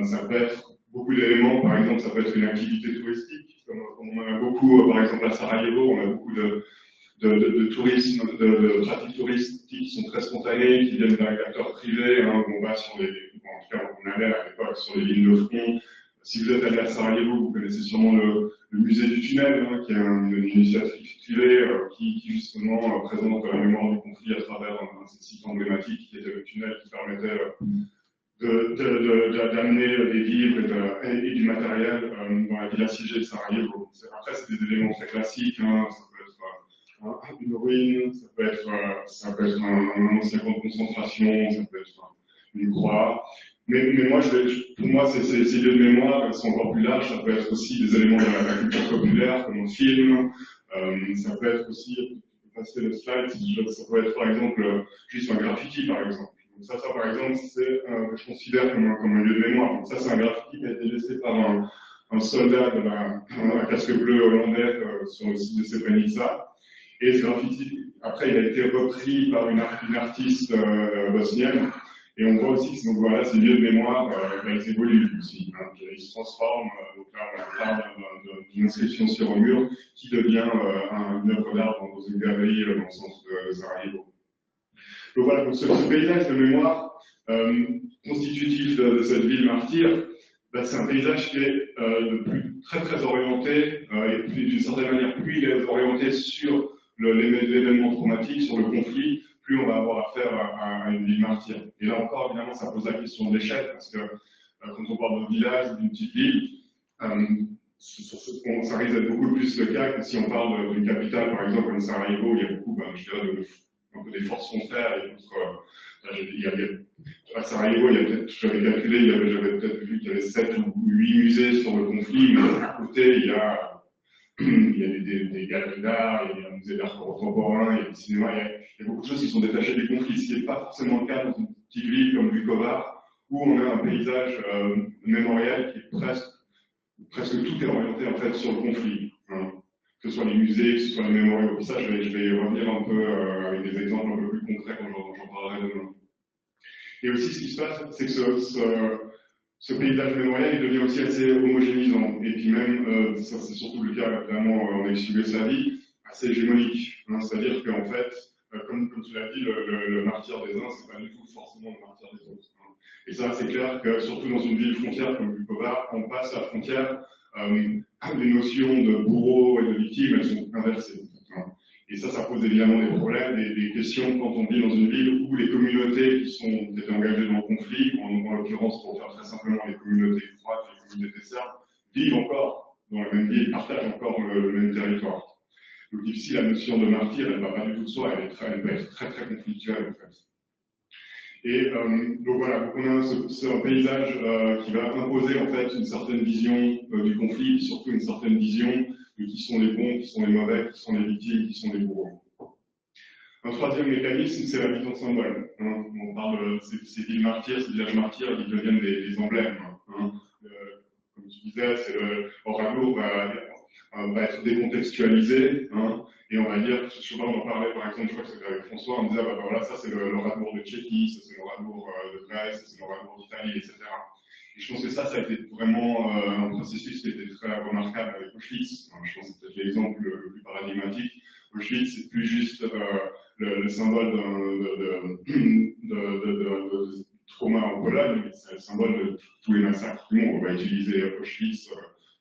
Ça peut être beaucoup d'éléments. Par exemple, ça peut être une activité touristique, comme on en a beaucoup, par exemple à Sarajevo, on a beaucoup de tourisme, de pratiques touristiques qui sont très spontanées, qui viennent d'un acteur privé, hein, on va sur les, en tout cas on allait à l'époque sur les lignes de front. Si vous êtes allé à Sarajevo, vous connaissez sûrement le musée du tunnel, hein, qui est une initiative privée qui justement présente la mémoire du conflit à travers un site emblématique qui était le tunnel qui permettait d'amener des livres et du matériel dans la ville assiégée de Sarajevo. Après, c'est des éléments très classiques, hein, ça peut être une ruine, ça peut être un ancien camp de concentration, ça peut être une croix. Mais moi, pour moi, ces lieux de mémoire sont encore plus larges. Ça peut être aussi des éléments de la culture populaire, comme un film. Ça peut être aussi, passer le slide, ça peut être par exemple juste un graffiti, par exemple. Donc ça par exemple, c'est je considère comme un lieu de mémoire. Donc ça, c'est un graffiti qui a été laissé par un soldat de la casque bleu hollandais sur le site de Srebrenica. Et ce graffiti, après, il a été repris par une artiste bosnienne. Et on voit aussi que voilà, ces lieux de mémoire, ils évoluent aussi. Hein, ils se transforment. Donc là, on parle d'une inscription sur un mur qui devient une œuvre d'art dans une galerie dans le centre de Sarajevo. Donc voilà, donc ce paysage de mémoire constitutif de cette ville martyre, c'est un paysage qui est très très orienté, et d'une certaine manière, plus il est orienté sur l'événement traumatique, sur le conflit, plus on va avoir affaire à une ville martyre. Et là encore, évidemment, ça pose la question de l'échelle, parce que quand on parle d'un village, d'une petite ville, ça risque d'être beaucoup plus le cas que si on parle d'une capitale, par exemple, comme Sarajevo, où il y a beaucoup, je dirais, un peu des forces contraires, à Sarajevo, j'avais calculé, j'avais peut-être vu qu'il y avait 7 ou 8 musées sur le conflit, mais à côté, il y a des galeries d'art, il y a un musée d'art contemporain, il y a du cinéma, il y a beaucoup de choses qui sont détachées du conflit, ce qui n'est pas forcément le cas dans une petite ville comme Vukovar, où on a un paysage mémoriel qui est presque tout est orienté en fait sur le conflit. Hein. Que ce soit les musées, que ce soit les mémoriaux. Puis ça, je vais y revenir un peu avec des exemples un peu plus concrets quand j'en parlerai demain. Et aussi, ce qui se passe, c'est que ce paysage mémoriel, il devient aussi assez homogénéisant. Et puis même, ça c'est surtout le cas, évidemment, en ex-Yougoslavie, assez hégémonique. Hein. C'est-à-dire qu'en fait, comme tu l'as dit, le martyr des uns, c'est pas du tout forcément le martyr des autres. Hein. Et ça, c'est clair que, surtout dans une ville frontière comme Vukovar, on passe la frontière, les notions de bourreau et de victime, elles sont inversées. Hein. Et ça pose évidemment des problèmes, des questions quand on vit dans une ville où les communautés qui étaient engagées dans le conflit, en l'occurrence, pour faire très simplement, les communautés croates et les communautés serbes, vivent encore dans la même ville, partagent encore le même territoire. Donc ici, la notion de martyr, elle ne va pas du tout de soi, elle peut être très très conflictuelle en fait. Et donc voilà, donc on a un paysage qui va imposer en fait une certaine vision du conflit, surtout une certaine vision de qui sont les bons, qui sont les mauvais, qui sont les victimes, qui sont les bourreaux. Un troisième mécanisme, c'est la mise en symbole. Hein. On parle de ces villes martyrs, ces villages martyrs qui deviennent des emblèmes. Hein. Comme tu disais, Oradour va être décontextualisé, hein, et on va dire, souvent on en parlait par exemple, je crois que c'était avec François, on disait, voilà, ça c'est l'Oradour de Tchéquie, ça c'est l'Oradour de Grèce, ça c'est l'Oradour d'Italie, etc. Et je pense que ça a été vraiment un processus qui était très remarquable avec Auschwitz. Hein, je pense que c'est peut-être l'exemple le plus paradigmatique. Auschwitz, c'est plus juste le symbole de trauma en Pologne, mais c'est le symbole de tous les massacres du monde. On va utiliser Auschwitz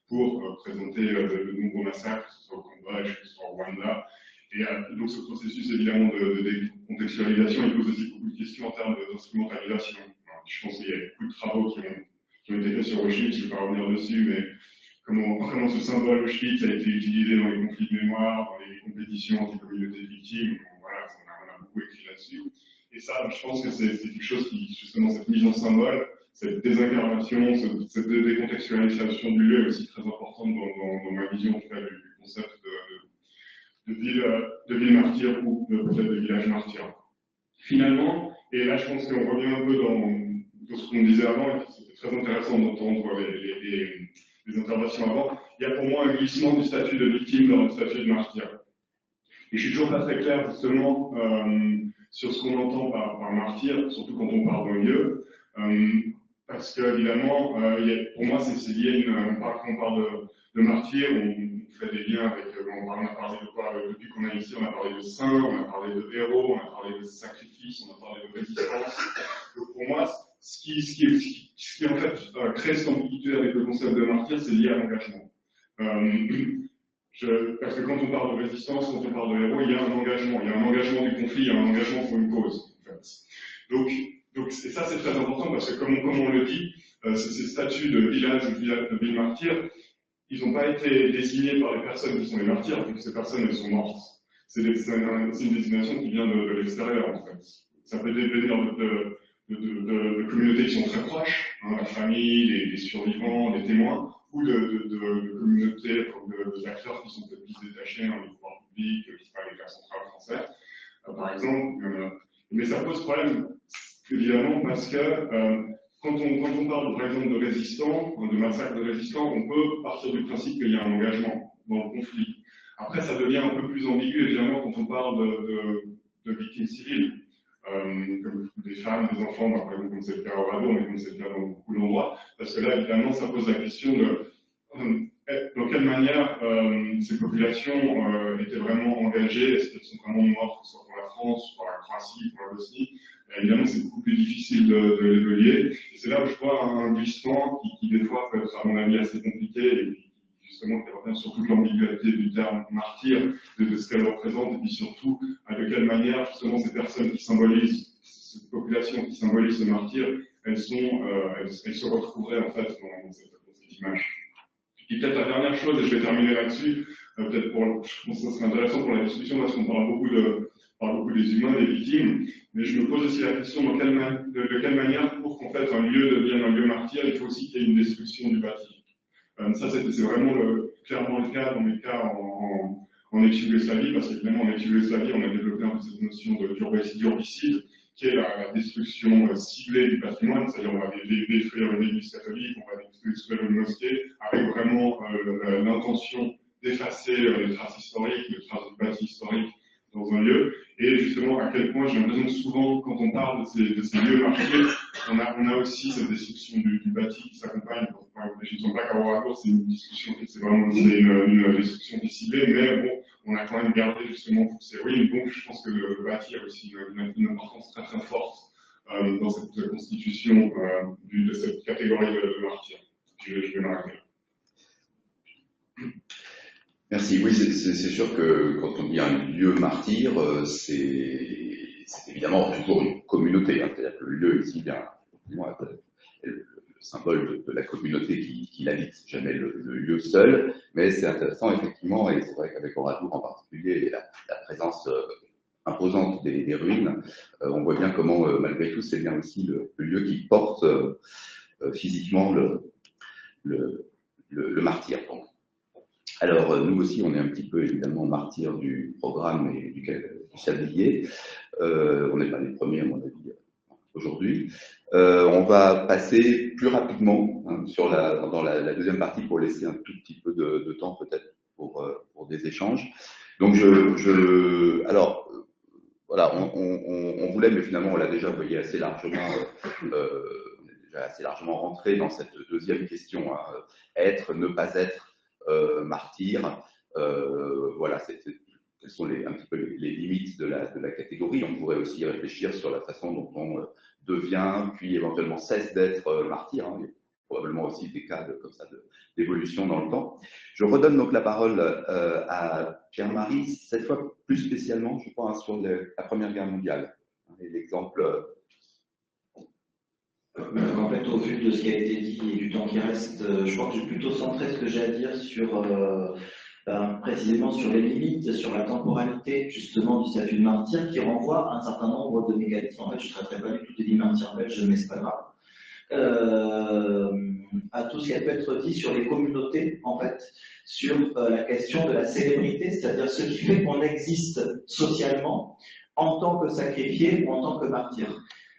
pour présenter de nombreux massacres, que ce soit au Cambodge, que ce soit au Rwanda. Et donc ce processus évidemment de décontextualisation, il pose aussi beaucoup de questions en termes d'instrumentalisation. Je pense qu'il y a beaucoup de travaux qui ont été faits sur Auschwitz, je ne vais pas revenir dessus, mais comment ce symbole Auschwitz a été utilisé dans les conflits de mémoire, dans les compétitions entre les communautés de victimes. Voilà, on a beaucoup écrit là-dessus. Et ça, je pense que c'est quelque chose qui, justement, cette mise en symbole, cette désincarnation, cette décontextualisation du lieu est aussi très importante dans ma vision en tout cas, du concept de ville martyre ou peut-être de village martyr. Finalement, et là je pense qu'on revient un peu dans ce qu'on disait avant, et c'était très intéressant d'entendre les interventions avant, il y a pour moi un glissement du statut de victime dans le statut de martyr. Et je suis toujours pas très clair justement sur ce qu'on entend par martyr, surtout quand on parle d'un lieu, parce que évidemment, pour moi c'est lié, quand on parle de martyr, on fait des liens avec, on a parlé de quoi depuis qu'on est ici, on a parlé de saints, on a parlé de héros, on a parlé de sacrifices, on a parlé de résistance. Donc pour moi, ce qui en fait crée cette ambiguïté avec le concept de martyr, c'est lié à l'engagement. Parce que quand on parle de résistance, quand on parle de héros, il y a un engagement du conflit, il y a un engagement pour une cause. En fait. Donc et ça c'est très important parce que comme on le dit, ces statuts de village ou de ville martyr, ils n'ont pas été désignés par les personnes qui sont les martyrs, puisque ces personnes elles sont mortes. C'est une désignation qui vient de l'extérieur en fait. Ça peut venir de communautés qui sont très proches, hein, la famille, les survivants, les témoins, ou de communautés, d'acteurs qui sont peut-être plus détachés dans le pouvoir public, je ne sais pas, l'État central français, par exemple. Mais ça pose problème, évidemment, parce que quand on parle par exemple de résistants, de massacres de résistants, on peut partir du principe qu'il y a un engagement dans le conflit. Après, ça devient un peu plus ambigu, évidemment, quand on parle de victimes civiles. Comme des femmes, des enfants, par exemple, comme c'est le cas au Radeau, mais comme c'est le cas dans beaucoup d'endroits, parce que là, évidemment, ça pose la question de dans quelle manière ces populations étaient vraiment engagées, est-ce qu'elles sont vraiment mortes, que ce soit pour la France, pour la Croatie, pour la Bosnie. Évidemment, c'est beaucoup plus difficile de les lier. Et c'est là où je vois un glissement qui, des fois, peut être, à mon avis, assez compliqué, et justement, qui revient sur toute l'ambiguïté du terme martyr, de ce qu'elle représente, et puis surtout, de quelle manière, justement, ces personnes qui symbolisent, cette population qui symbolise ce martyr, elles se retrouveraient, en fait, dans cette image. Et peut-être la dernière chose, et je vais terminer là-dessus, peut-être je pense que ça serait intéressant pour la discussion, parce qu'on parle beaucoup des humains, des victimes, mais je me pose aussi la question de quelle manière, pour qu'en fait un lieu devienne un lieu martyr, il faut aussi qu'il y ait une destruction du bâti. Ça, c'est vraiment clairement le cas dans mes cas en ex-Yougoslavie, parce qu'évidemment, en ex-Yougoslavie, on a développé un peu cette notion d'urbicide, qui est la destruction ciblée du patrimoine, c'est-à-dire on va détruire une église catholique, on va détruire une mosquée, avec vraiment l'intention d'effacer les traces historiques, les traces du bâti historique dans un lieu. Et justement, à quel point j'ai l'impression que souvent, quand on parle de ces lieux martyrs, on a aussi cette destruction du bâti qui s'accompagne. Je ne sens pas qu'à Oradour, c'est une discussion, c'est vraiment une destruction qui est ciblée, mais bon, on a quand même gardé justement toutes ces ruines. Donc, je pense que le bâti a aussi une importance très très forte dans cette constitution de cette catégorie de martyrs. Je vais m'arrêter là. Merci. Oui, c'est sûr que quand on dit un lieu martyr, c'est évidemment toujours une communauté. Hein, c'est-à-dire que le lieu ici, bien, le symbole de la communauté qui l'habite, jamais le lieu seul. Mais c'est intéressant, effectivement, et c'est vrai qu'avec Oradour en particulier, la présence imposante des ruines, on voit bien comment, malgré tout, c'est bien aussi le lieu qui porte physiquement le martyr. Bon. Alors, nous aussi, on est un petit peu, évidemment, martyrs du programme et du sablier. On n'est pas les premiers, à mon avis, aujourd'hui. On va passer plus rapidement hein, dans la deuxième partie pour laisser un tout petit peu de temps, peut-être, pour des échanges. Donc, alors, voilà, on voulait, mais finalement, on l'a déjà voyé assez largement, on est déjà assez largement rentré dans cette deuxième question, hein, être, ne pas être, martyr, voilà, quelles sont un petit peu les limites de la catégorie. On pourrait aussi réfléchir sur la façon dont on devient, puis éventuellement cesse d'être martyr. Hein. Il y a probablement aussi des cas comme ça d'évolution dans le temps. Je redonne donc la parole à Pierre-Marie, cette fois plus spécialement, je crois, sur la Première Guerre mondiale. Et l'exemple. En fait, au vu de ce qui a été dit et du temps qui reste, je crois que j'ai plutôt centré ce que j'ai à dire sur précisément sur les limites, sur la temporalité justement du statut de martyr qui renvoie à un certain nombre de mécanismes. En fait, je ne traiterai pas du tout des martyrs belges, mais c'est pas grave. À tout ce qui a pu être dit sur les communautés, en fait, sur la question de la célébrité, c'est-à-dire ce qui fait qu'on existe socialement en tant que sacrifié ou en tant que martyr.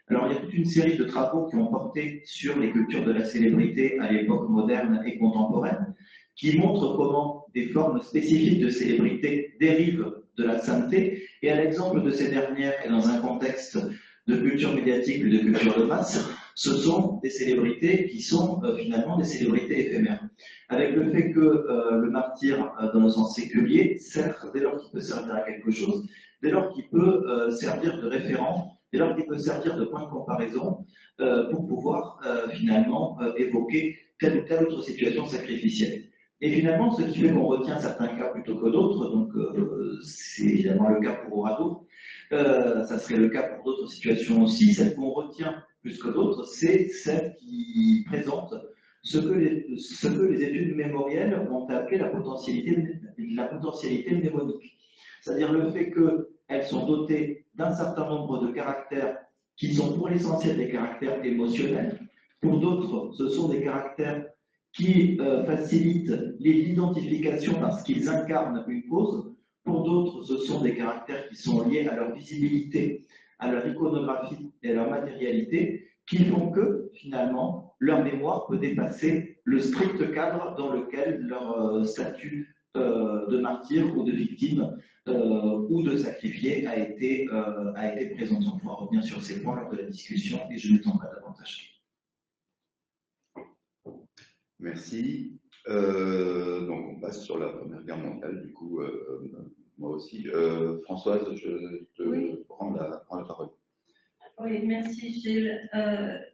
Alors, il y a toute une série de travaux qui ont porté sur les cultures de la célébrité à l'époque moderne et contemporaine, qui montrent comment des formes spécifiques de célébrité dérivent de la sainteté, et à l'exemple de ces dernières, et dans un contexte de culture médiatique ou de culture de masse, ce sont des célébrités qui sont finalement des célébrités éphémères. Avec le fait que le martyr, dans le sens séculier, sert dès lors qu'il peut servir à quelque chose, dès lors qu'il peut servir de référent, dès lors qu'il peut servir de point de comparaison pour pouvoir finalement évoquer telle ou telle autre situation sacrificielle. Et finalement, ce qui fait qu'on retient certains cas plutôt que d'autres, donc c'est évidemment le cas pour Oradour, ça serait le cas pour d'autres situations aussi, celle qu'on retient plus que d'autres, c'est celle qui présente ce que les études mémorielles ont appelé la potentialité mnémonique. C'est-à-dire le fait qu'elles sont dotées d'un certain nombre de caractères qui sont pour l'essentiel des caractères émotionnels. Pour d'autres, ce sont des caractères qui facilitent l'identification parce qu'ils incarnent une cause. Pour d'autres, ce sont des caractères qui sont liés à leur visibilité, à leur iconographie et à leur matérialité, qui font que, finalement, leur mémoire peut dépasser le strict cadre dans lequel leur statut de martyr ou de victime ou de sacrifié a été présent. On pourra revenir sur ces points lors de la discussion et je n'étendrai pas davantage. Merci. Donc, on passe sur la Première Guerre mondiale, du coup, moi aussi. Françoise, je te prends la parole. Oui, merci Gilles.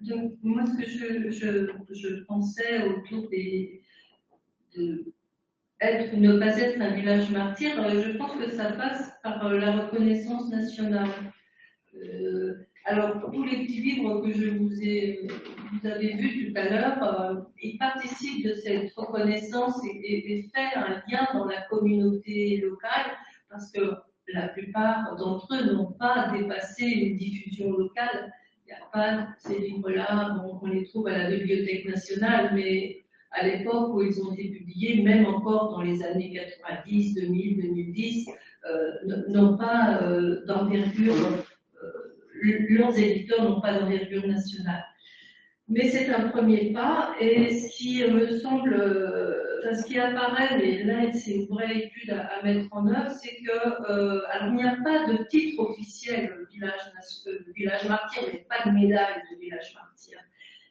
Donc, moi, ce que je pensais autour ne pas être un village martyr, je pense que ça passe par la reconnaissance nationale. Alors, tous les petits livres que vous avez vus tout à l'heure, ils participent de cette reconnaissance et fait un lien dans la communauté locale, parce que la plupart d'entre eux n'ont pas dépassé une diffusion locale. Il n'y a pas ces livres-là, on les trouve à la Bibliothèque nationale, mais à l'époque où ils ont été publiés, même encore dans les années 90, 2000, 2010, n'ont pas d'envergure. Leurs éditeurs n'ont pas d'envergure nationale. Mais c'est un premier pas, et ce qui me semble, ce qui apparaît, mais là c'est une vraie étude à mettre en œuvre, c'est que alors, il n'y a pas de titre officiel village martyr, il n'y a pas de médaille de village martyr.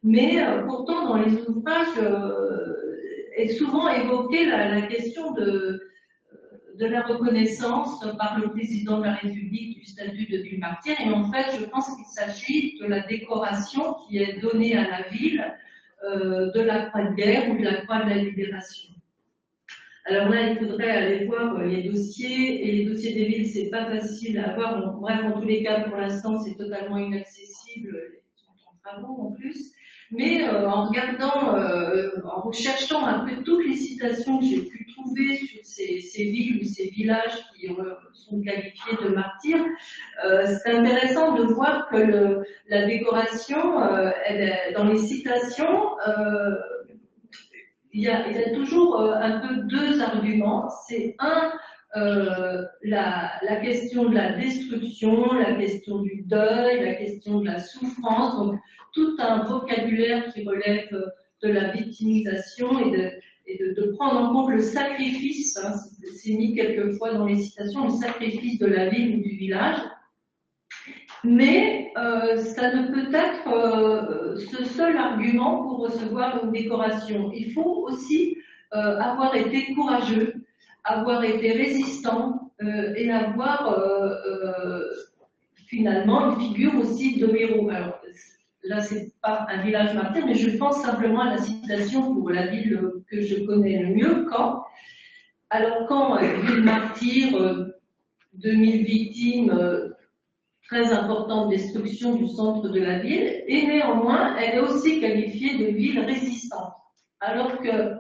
Mais pourtant, dans les ouvrages, est souvent évoquée la question de la reconnaissance par le président de la République du statut de ville martyr. Et en fait, je pense qu'il s'agit de la décoration qui est donnée à la ville de la croix de guerre ou de la croix de la libération. Alors là, il faudrait aller voir les dossiers, et les dossiers des villes, c'est pas facile à avoir. Donc, bref, en tous les cas, pour l'instant, c'est totalement inaccessible. Ils sont en travaux en plus. Mais en regardant, en recherchant un peu toutes les citations que j'ai pu trouver sur ces villes ou ces villages qui sont qualifiés de martyrs, c'est intéressant de voir que la décoration, dans les citations, il y a toujours un peu deux arguments. C'est la question de la destruction, la question du deuil, la question de la souffrance, donc tout un vocabulaire qui relève de la victimisation et de prendre en compte le sacrifice, hein, c'est mis quelquefois dans les citations, le sacrifice de la ville ou du village. Mais ça ne peut être ce seul argument pour recevoir une décoration. Il faut aussi avoir été courageux, avoir été résistant et avoir finalement une figure aussi de héros. Alors, là, c'est pas un village martyr, mais je pense simplement à la citation pour la ville que je connais le mieux, Caen. Alors, Caen, ville martyr, 2000 victimes, très importante destruction du centre de la ville, et néanmoins, elle est aussi qualifiée de ville résistante. Alors que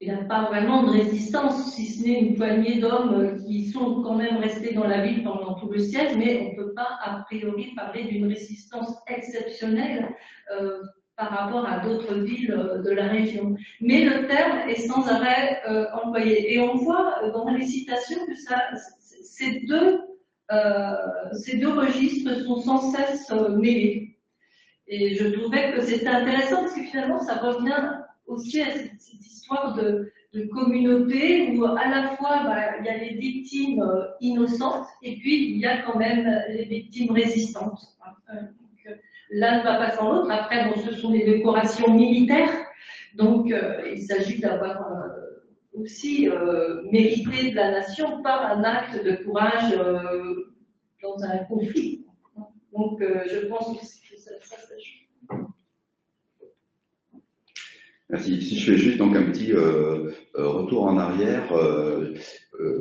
il n'y a pas vraiment de résistance, si ce n'est une poignée d'hommes qui sont quand même restés dans la ville pendant tout le siècle, mais on ne peut pas a priori parler d'une résistance exceptionnelle par rapport à d'autres villes de la région. Mais le terme est sans arrêt employé. Et on voit dans les citations que ces deux registres sont sans cesse mêlés. Et je trouvais que c'était intéressant parce que finalement, ça revient aussi à cette histoire de communauté où à la fois il y a les victimes innocentes et puis il y a quand même les victimes résistantes. L'un ne va pas sans l'autre. Après, bon, ce sont des décorations militaires, donc il s'agit d'avoir aussi mérité de la nation par un acte de courage dans un conflit. Donc je pense que ça joue. Merci. Si je fais juste donc un petit retour en arrière,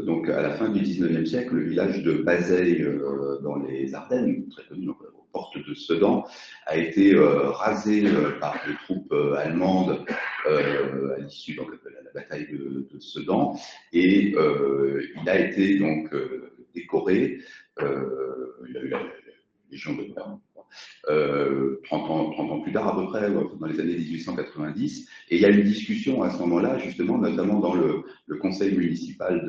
donc à la fin du 19e siècle, le village de Bazeilles dans les Ardennes, très connu, donc, aux portes de Sedan, a été rasé par les troupes allemandes à l'issue de la bataille de Sedan, et il a été donc décoré. Il a eu la Légion d'honneur. 30 ans plus tard à peu près, dans les années 1890, et il y a une discussion à ce moment-là, justement, notamment dans le conseil municipal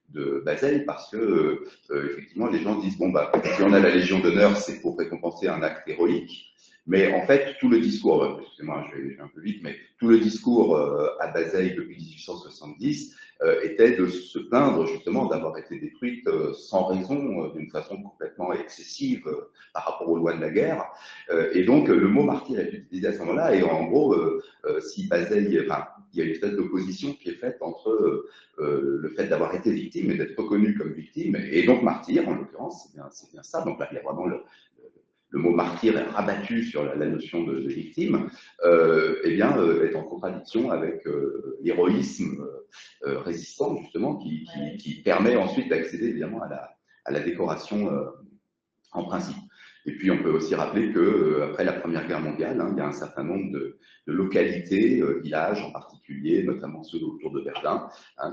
de Bazeilles, parce que effectivement les gens disent bon bah si on a la Légion d'honneur, c'est pour récompenser un acte héroïque, mais en fait tout le discours, excusez-moi, je vais un peu vite, mais tout le discours à Bazeilles depuis 1870 était de se plaindre justement d'avoir été détruite sans raison, d'une façon complètement excessive par rapport aux lois de la guerre. Et donc le mot martyr est utilisé à ce moment-là, et en gros, si Bazeilles, enfin, il y a une espèce d'opposition qui est faite entre le fait d'avoir été victime et d'être reconnu comme victime, et donc martyr, en l'occurrence, c'est bien ça. Donc là, il y a vraiment le mot martyr est rabattu sur la notion de victime, eh bien, est en contradiction avec l'héroïsme résistant, justement, qui permet ensuite d'accéder, évidemment, à la décoration en principe. Et puis, on peut aussi rappeler qu'après la Première Guerre mondiale, il y a un certain nombre de localités, villages en particulier, notamment ceux autour de Verdun,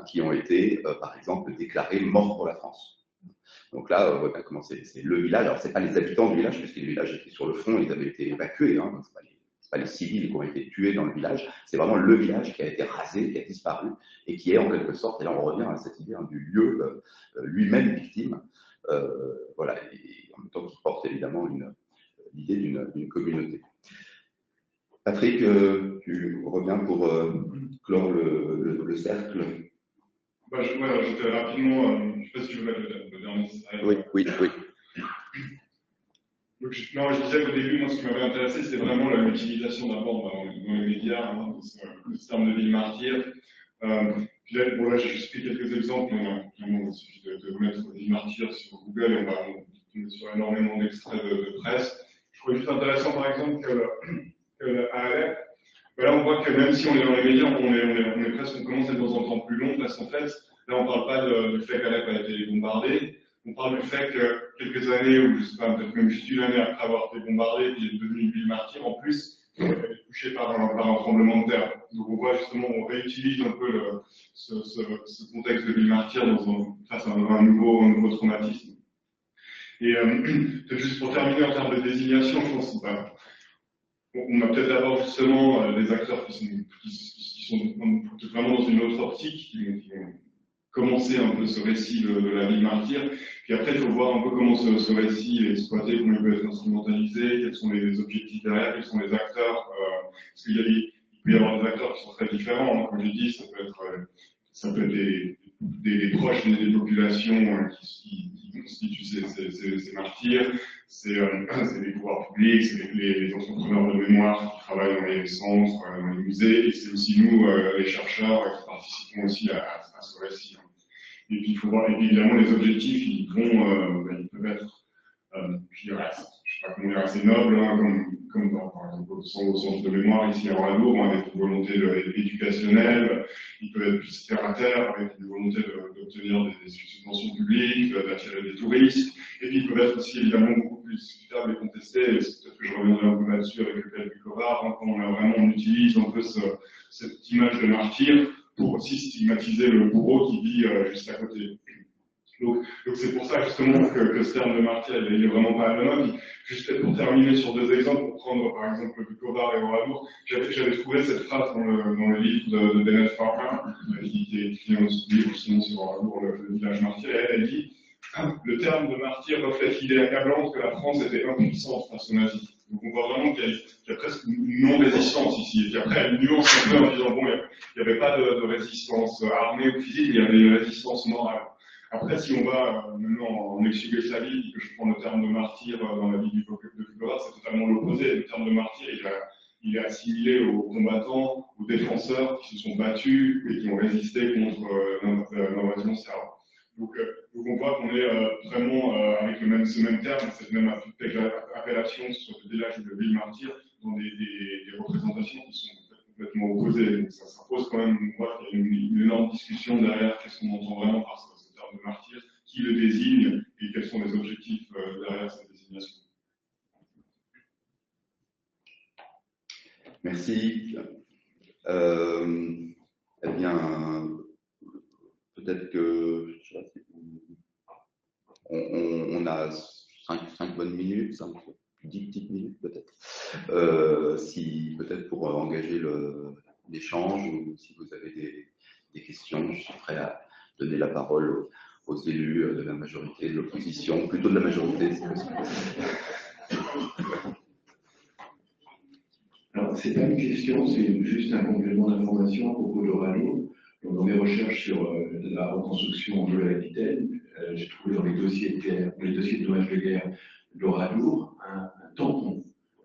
qui ont été, par exemple, déclarés morts pour la France. Donc là, on voit bien comment c'est le village. Alors, ce n'est pas les habitants du village, puisque les villages étaient sur le front, ils avaient été évacués. Ce n'est pas les civils qui ont été tués dans le village, c'est vraiment le village qui a été rasé, qui a disparu, et qui est en quelque sorte, et là on revient à cette idée du lieu lui-même victime, voilà, et en même temps qui porte évidemment l'idée d'une communauté. Patrick, tu reviens pour clore le cercle. J'étais rapidement, je ne sais pas si tu veux mettre le dernier slide. Oui. Donc, je disais qu'au début, moi, ce qui m'avait intéressé, c'est vraiment l'utilisation d'abord dans les médias, de ce terme de ville martyr. Puis là, j'ai juste pris quelques exemples. Il suffit de mettre ville martyr sur Google et on va tomber sur énormément d'extraits de presse. Je trouvais juste intéressant, par exemple, qu'à Alep, là, on voit que même si on est dans les médias, on commence à être dans un temps plus long, parce qu'en fait, là, on ne parle pas du fait qu'Alep a été bombardée. On parle du fait que quelques années, ou je ne sais pas, peut-être même juste une année après avoir été bombardée, puis est devenue une ville martyre, en plus, elle est touchée par un tremblement de terre. Donc on voit justement, on réutilise un peu ce contexte de ville martyre face à un nouveau traumatisme. Et peut-être juste pour terminer en termes de désignation, je pense on a peut-être d'abord justement des acteurs qui sont peut-être vraiment dans une autre optique, qui ont commencé un peu ce récit de la ville martyre. Puis après, il faut voir un peu comment ce récit est exploité, comment il peut être instrumentalisé, quels sont les objectifs derrière, quels sont les acteurs. Parce qu'il peut y avoir des acteurs qui sont très différents. Comme j'ai dit, ça peut être des proches des populations qui constituent ces martyrs. C'est les pouvoirs publics, c'est les entrepreneurs de mémoire qui travaillent dans les centres, dans les musées, et c'est aussi nous, les chercheurs, qui participons aussi à ce récit. Et puis il faut voir, et puis évidemment les objectifs, ils peuvent être, je dirais, sais pas comment dire, assez nobles, hein, comme par exemple au centre de mémoire ici à Oradour, avec une volonté éducationnelle. Ils peuvent être plus terre à terre, avec une volonté d'obtenir des subventions publiques, d'attirer des touristes. Et puis ils peuvent être aussi évidemment beaucoup plus discutables et contestés. C'est peut-être que je reviendrai un peu là-dessus avec le cas du Covard, hein, quand on utilise un peu cette image de martyr pour aussi stigmatiser le bourreau qui vit juste à côté. Donc c'est pour ça justement que ce terme de martyr, il n'est vraiment pas anonyme. Juste peut-être pour terminer sur deux exemples, pour prendre par exemple le Covard et Oradour, j'avais trouvé cette phrase dans le livre de Bennett Farmer, qui est écrit dans ce livre justement sur Oradour, le village martyr, et elle dit « Le terme de martyr reflète l'idée accablante que la France était impuissante face aux nazis ». Donc on voit vraiment qu'il y a presque une non-résistance ici, et puis après elle nuance un peu en disant « Bon, il n'y avait pas de résistance armée ou physique, il y avait une résistance morale ». Après, si on va maintenant en exhumer sa vie, que je prends le terme de martyr dans la vie de Covard, c'est totalement l'opposé. Le terme de martyr, il est assimilé aux combattants, aux défenseurs qui se sont battus et qui ont résisté contre l'invasion serbe. Donc on voit qu'on est vraiment avec ce même terme, cette même appellation sur le village de ville martyr, dans des représentations qui sont complètement opposées. Donc ça pose quand même, on voit qu'il y a une énorme discussion derrière qu'est-ce qu'on entend vraiment par ça. De martyr, qui le désigne et quels sont les objectifs derrière cette désignation. Merci. Eh bien, peut-être que on a 5 bonnes minutes, 10 petites minutes peut-être. Si peut-être pour engager l'échange ou si vous avez des questions, je suis prêt à donner la parole aux élus de la majorité, de l'opposition, plutôt de la majorité, c'est possible. Alors, c'est pas une question, c'est juste un complément d'information à propos d'Oradour. Dans mes recherches sur la reconstruction de l'Aquitaine, j'ai trouvé dans les dossiers de guerre, les dossiers de dommages de guerre d'Oradour,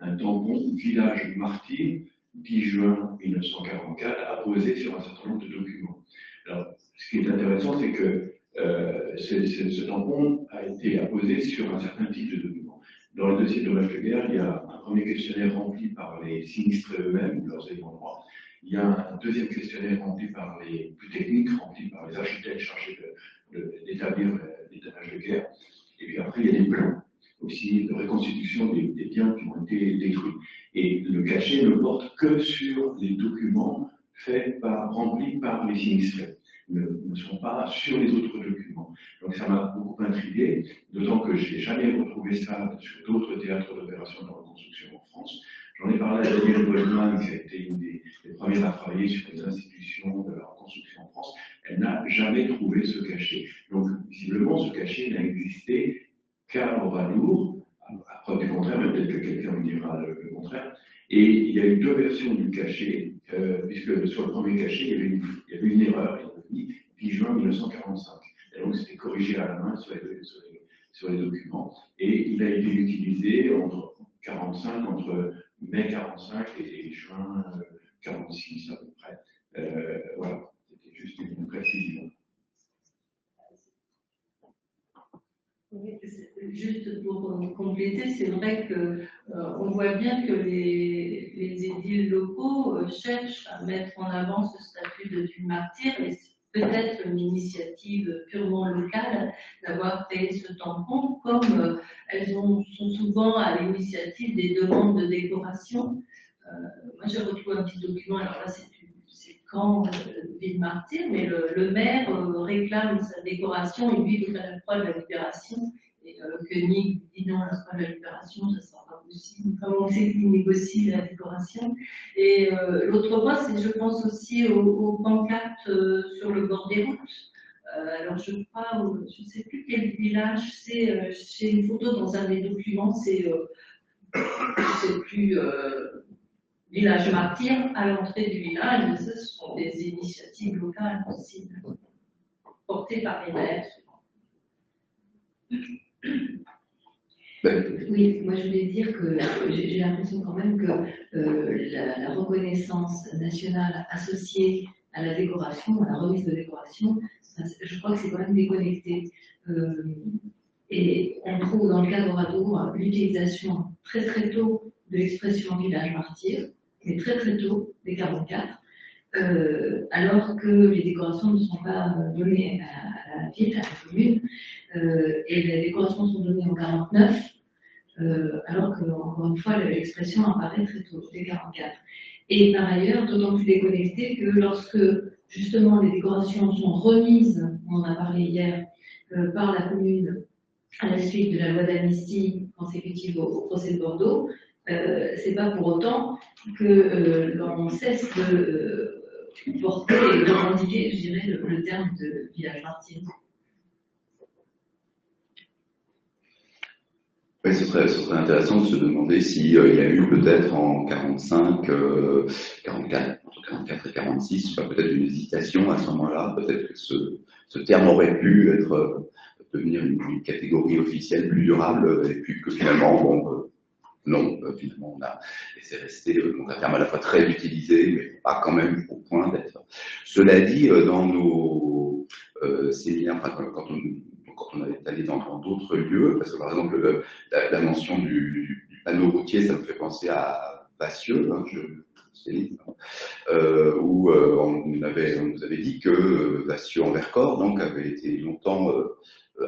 un tampon village martyr, 10 juin 1944, apposé sur un certain nombre de documents. Alors, ce qui est intéressant, c'est que ce tampon a été apposé sur un certain type de documents. Dans le dossier de dommages de guerre, il y a un premier questionnaire rempli par les sinistrés eux-mêmes, leurs ayants droit. Il y a un deuxième questionnaire rempli par les plus techniques, rempli par les architectes chargés d'établir les dommages de guerre. Et puis après, il y a des plans aussi de reconstitution des biens qui ont été détruits. Et le cachet ne porte que sur les documents remplis par les sinistrés. Ne sont pas sur les autres documents. Donc ça m'a beaucoup intrigué, d'autant que je n'ai jamais retrouvé ça sur d'autres théâtres d'opération de reconstruction en France. J'en ai parlé à Daniel Goldman, qui a été une des premières à travailler sur les institutions de la reconstruction en France. Elle n'a jamais trouvé ce cachet. Donc visiblement, ce cachet n'a existé qu'à Oradour, à preuve du contraire, mais peut-être que quelqu'un me dira le contraire. Et il y a eu deux versions du cachet, puisque sur le premier cachet, il y avait une erreur. 10 juin 1945. Et donc, c'était corrigé à la main sur les documents. Et il a été utilisé entre mai 45 et juin 46 à peu près. Voilà, c'était juste une précision. Oui, juste pour compléter, c'est vrai qu'on voit bien que les édiles locaux cherchent à mettre en avant ce statut de martyr, et c'est peut-être une initiative purement locale d'avoir créé ce tampon, comme elles sont souvent à l'initiative des demandes de décoration. Moi, j'ai retrouvé un petit document, alors là, c'est quand ville martyr, mais le maire réclame sa décoration, il lui voudrait la croix de la libération, et Koenig dit non, la croix de la libération, ça ne sera pas possible. Comment c'est qu'il négocie la décoration? Et l'autre point, c'est, je pense aussi aux pancartes sur le bord des routes. Alors je crois, je ne sais plus quel village c'est, j'ai une photo dans un des documents, c'est plus village martyr à l'entrée du village, mais ce sont des initiatives locales possibles, portées par les maires. Oui, moi je voulais dire que j'ai l'impression quand même que la reconnaissance nationale associée à la décoration, à la remise de décoration, je crois que c'est quand même déconnecté. Et on trouve dans le cas d'Oradour l'utilisation très tôt de l'expression village martyr, mais très tôt, dès 1944, alors que les décorations ne sont pas données à la ville, à la commune, et les décorations sont données en 1949, alors que, encore une fois, l'expression apparaît très tôt, dès 1944. Et par ailleurs, d'autant plus déconnecté que lorsque justement les décorations sont remises, on en a parlé hier, par la commune à la suite de la loi d'amnistie consécutive au procès de Bordeaux, c'est pas pour autant que l'on cesse de porter et de revendiquer, je dirais, le terme de village martyr. Oui, ce serait intéressant de se demander s'il y a eu peut-être en 45, 44, entre 44 et 46, peut-être une hésitation à ce moment-là, peut-être que ce terme aurait pu devenir une catégorie officielle plus durable, et puis que finalement, bon, non, finalement, c'est resté un terme à la fois très utilisé, mais pas quand même au point d'être. Cela dit, dans nos séminaires, enfin, quand on est allé dans d'autres lieux, parce que par exemple, la mention du panneau routier, ça me fait penser à Vassieux, hein, où on nous avait dit que Vassieux en Vercors donc, avait été longtemps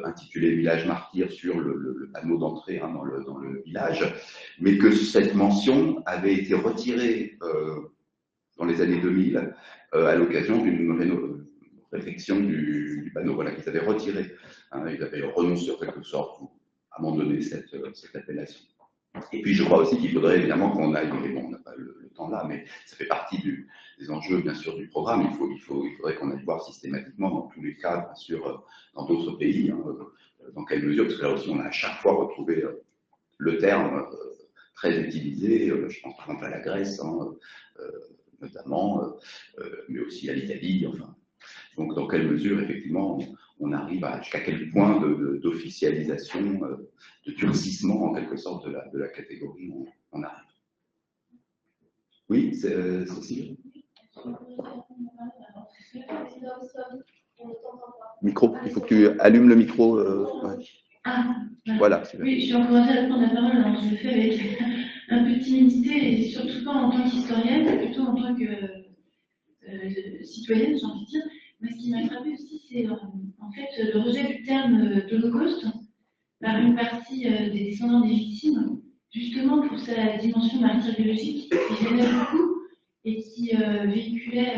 intitulé Village Martyr sur le panneau d'entrée hein, dans le village, mais que cette mention avait été retirée dans les années 2000 à l'occasion d'une réflexion du panneau, voilà, qu'ils avaient retiré. Hein, ils avaient renoncé en quelque sorte ou abandonné cette appellation. Et puis je crois aussi qu'il faudrait évidemment qu'on aille, mais bon, on n'a pas le temps là, mais ça fait partie des enjeux bien sûr du programme. Il faudrait qu'on aille voir systématiquement dans tous les cas, bien sûr, dans d'autres pays, hein, dans quelle mesure, parce que là aussi on a à chaque fois retrouvé le terme très utilisé, je pense par exemple à la Grèce, hein, notamment, mais aussi à l'Italie, enfin. Donc, dans quelle mesure, effectivement, on arrive jusqu'à quel point d'officialisation, de durcissement, en quelque sorte, de la catégorie on arrive. Oui, Cécile. Micro, il faut que tu allumes le micro. Ouais. Ah, voilà. Oui, je suis encouragée à prendre la parole, alors je le fais avec un peu de timidité, et surtout pas en tant qu'historienne, mais plutôt en tant que citoyenne, j'ai envie de dire. Mais ce qui m'a frappé aussi, c'est en fait le rejet du terme d'Holocauste par une partie des descendants des victimes, justement pour sa dimension martyrologique qui gênait beaucoup et qui véhiculait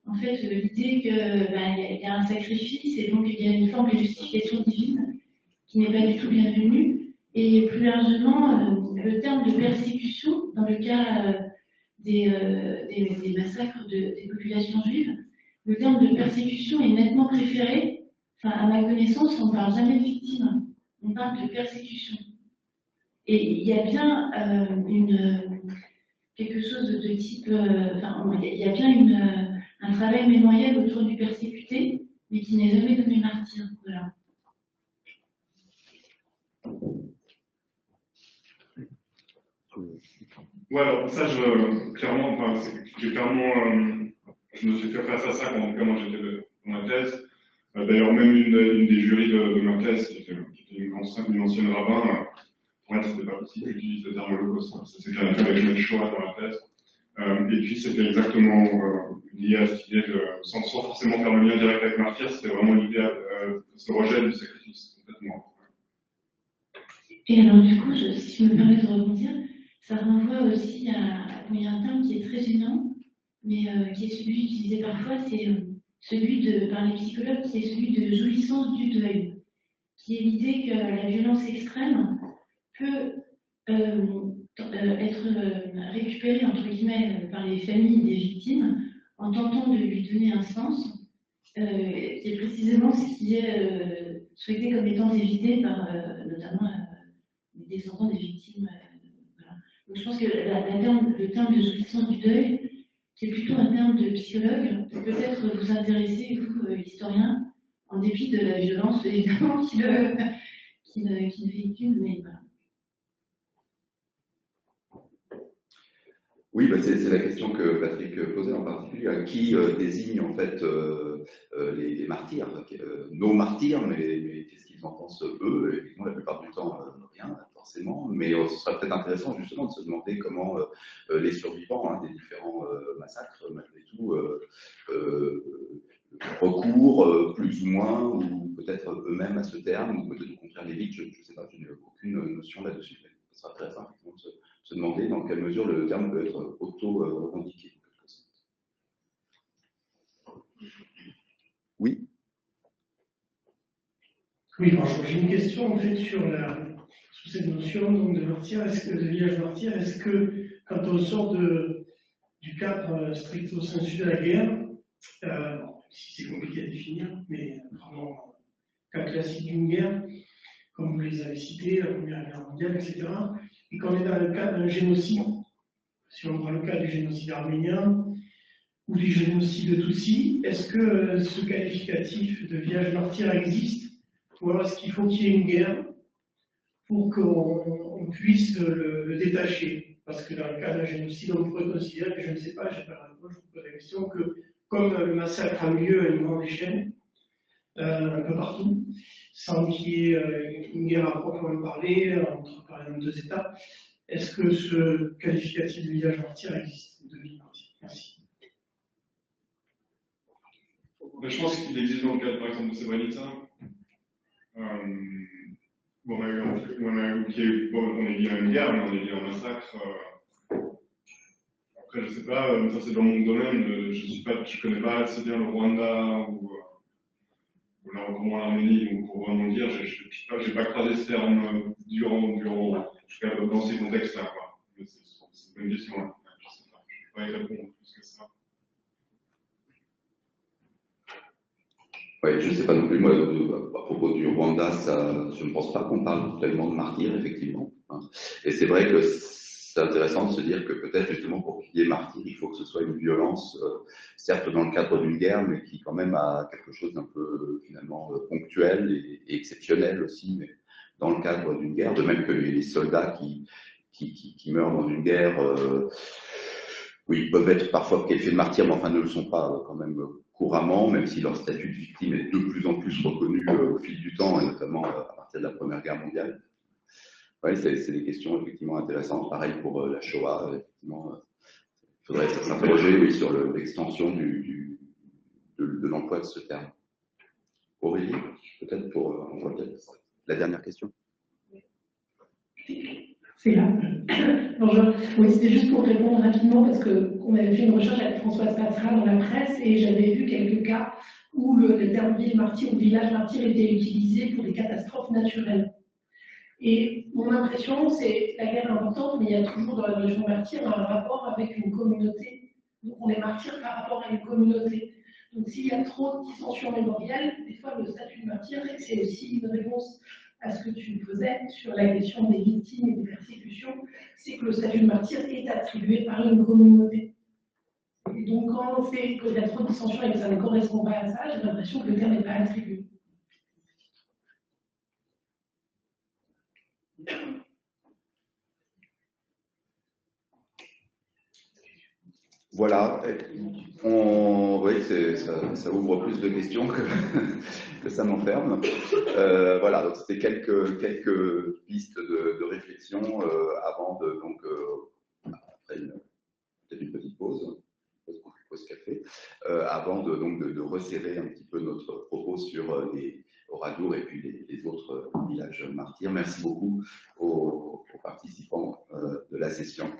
en fait l'idée qu'il y a un sacrifice et donc il y a une forme de justification divine qui n'est pas du tout bienvenue. Et plus largement, le terme de persécution, dans le cas des massacres des populations juives, le terme de persécution est nettement préféré. Enfin, à ma connaissance, on ne parle jamais de victime, on parle de persécution. Et il y a bien quelque chose de type. Il y a bien un travail mémoriel autour du persécuté, mais qui n'est jamais nommé martyr. Voilà. Ouais, alors ça, clairement, je me suis fait face à ça quand moi j'étais dans ma thèse. D'ailleurs, même une des jurys de ma thèse, qui était une ancienne rabbin, pour elle, c'était pas possible d'utiliser le terme holocauste. Ça s'est fait avec le choix dans la thèse. Et puis, c'était exactement lié à cette idée sans forcément faire le lien direct avec martyr, c'était vraiment l'idée de ce rejet du sacrifice, complètement. Et alors, du coup, si je me permets de rebondir, ça renvoie aussi il y a un terme qui est très gênant, mais qui est celui utilisé parfois, c'est celui par les psychologues, c'est celui de jouissance du deuil, qui est l'idée que la violence extrême peut être récupérée, entre guillemets, par les familles des victimes, en tentant de lui donner un sens, qui est précisément ce qui est souhaité comme étant évité par notamment les descendants des victimes. Voilà. Donc je pense que le terme de jouissance du deuil, c'est plutôt un terme de psychologue, peut-être vous intéresser, vous, historien, en dépit de la violence, évidemment, qui le véhicule, mais voilà. Oui, bah c'est la question que Patrick posait en particulier. Qui désigne en fait les martyrs, nos martyrs, mais qu'est-ce qu'ils en pensent eux? Effectivement, la plupart du temps, rien forcément. Mais ce serait peut-être intéressant justement de se demander comment les survivants des différents massacres, malgré tout, recourent plus ou moins, ou peut-être eux-mêmes à ce terme, ou peut-être au contraire l'évite. Je ne sais pas, je n'ai aucune notion là-dessus. Ce sera très simple de se demander dans quelle mesure le terme peut être auto-revendiqué. Oui. Oui, j'ai une question en fait sur cette notion donc, de martyr, de village martyr. Est-ce que quand on sort du cadre stricto sensu de la guerre, si c'est compliqué à définir, mais vraiment cas classique d'une guerre, comme vous les avez cités, la Première Guerre mondiale, etc., et qu'on est dans le cas d'un génocide, si on prend le cas du génocide arménien ou du génocide Tutsi, est-ce que ce qualificatif de village martyr existe, ou alors est-ce qu'il faut qu'il y ait une guerre pour qu'on puisse le détacher? Parce que dans le cas d'un génocide, on pourrait considérer, je ne sais pas, j'ai pas la réponse, je vous pose la question, que comme le massacre a lieu à une grande échelle, un peu partout, sans qu'il y ait une guerre à proprement parler entre par exemple deux États, est-ce que ce qualificatif de village martyr existe, de ville martyr? Merci. Je pense qu'il existe dans le cadre, par exemple, de Srebrenica. On est lié à une guerre, mais on est lié à un massacre. Après, je ne sais pas, ça c'est dans mon domaine, je connais pas assez bien le Rwanda ou comment l'Arménie, donc pour vraiment dire, je n'ai pas croisé ce terme durant, en tout cas dans ces contextes-là. C'est une bonne question. Là. Je ne sais pas, je ne peux pas y répondre plus que ça. Oui, je ne sais pas non plus, moi, à propos du Rwanda, je ne pense pas qu'on parle tellement de martyrs, effectivement. Et c'est vrai que c'est intéressant de se dire que peut-être justement pour qu'il y ait martyr, il faut que ce soit une violence, certes dans le cadre d'une guerre, mais qui quand même a quelque chose d'un peu finalement ponctuel et exceptionnel aussi, mais dans le cadre d'une guerre, de même que les soldats qui meurent dans une guerre, oui, peuvent être parfois qualifiés de martyrs, mais enfin ne le sont pas quand même couramment, même si leur statut de victime est de plus en plus reconnu au fil du temps, et notamment à partir de la Première Guerre mondiale. Oui, c'est des questions effectivement intéressantes. Pareil pour la Shoah, effectivement, il faudrait s'interroger oui, sur l'extension de l'emploi de ce terme. Aurélie, peut-être pour la dernière question. C'est là. Bonjour. Oui, c'était juste pour répondre rapidement parce qu'on avait fait une recherche avec Françoise Patra dans la presse et j'avais vu quelques cas où le terme ville martyr ou village martyr était utilisé pour des catastrophes naturelles. Et mon impression, c'est la guerre est importante, mais il y a toujours dans la notion martyr un rapport avec une communauté. Donc on est martyr par rapport à une communauté. Donc s'il y a trop de dissensions mémorielles, des fois le statut de martyr, c'est aussi une réponse à ce que tu faisais sur la question des victimes et des persécutions, c'est que le statut de martyr est attribué par une communauté. Et donc quand on sait qu'il y a trop de dissensions et que ça ne correspond pas à ça, j'ai l'impression que le terme n'est pas attribué. Voilà, oui, ça ouvre plus de questions que ça m'enferme. Voilà, donc c'était quelques pistes de réflexion avant de, donc, après peut-être une petite pause café, avant de resserrer un petit peu notre propos sur les Oradour et puis les autres villages martyrs. Merci beaucoup aux participants de la session.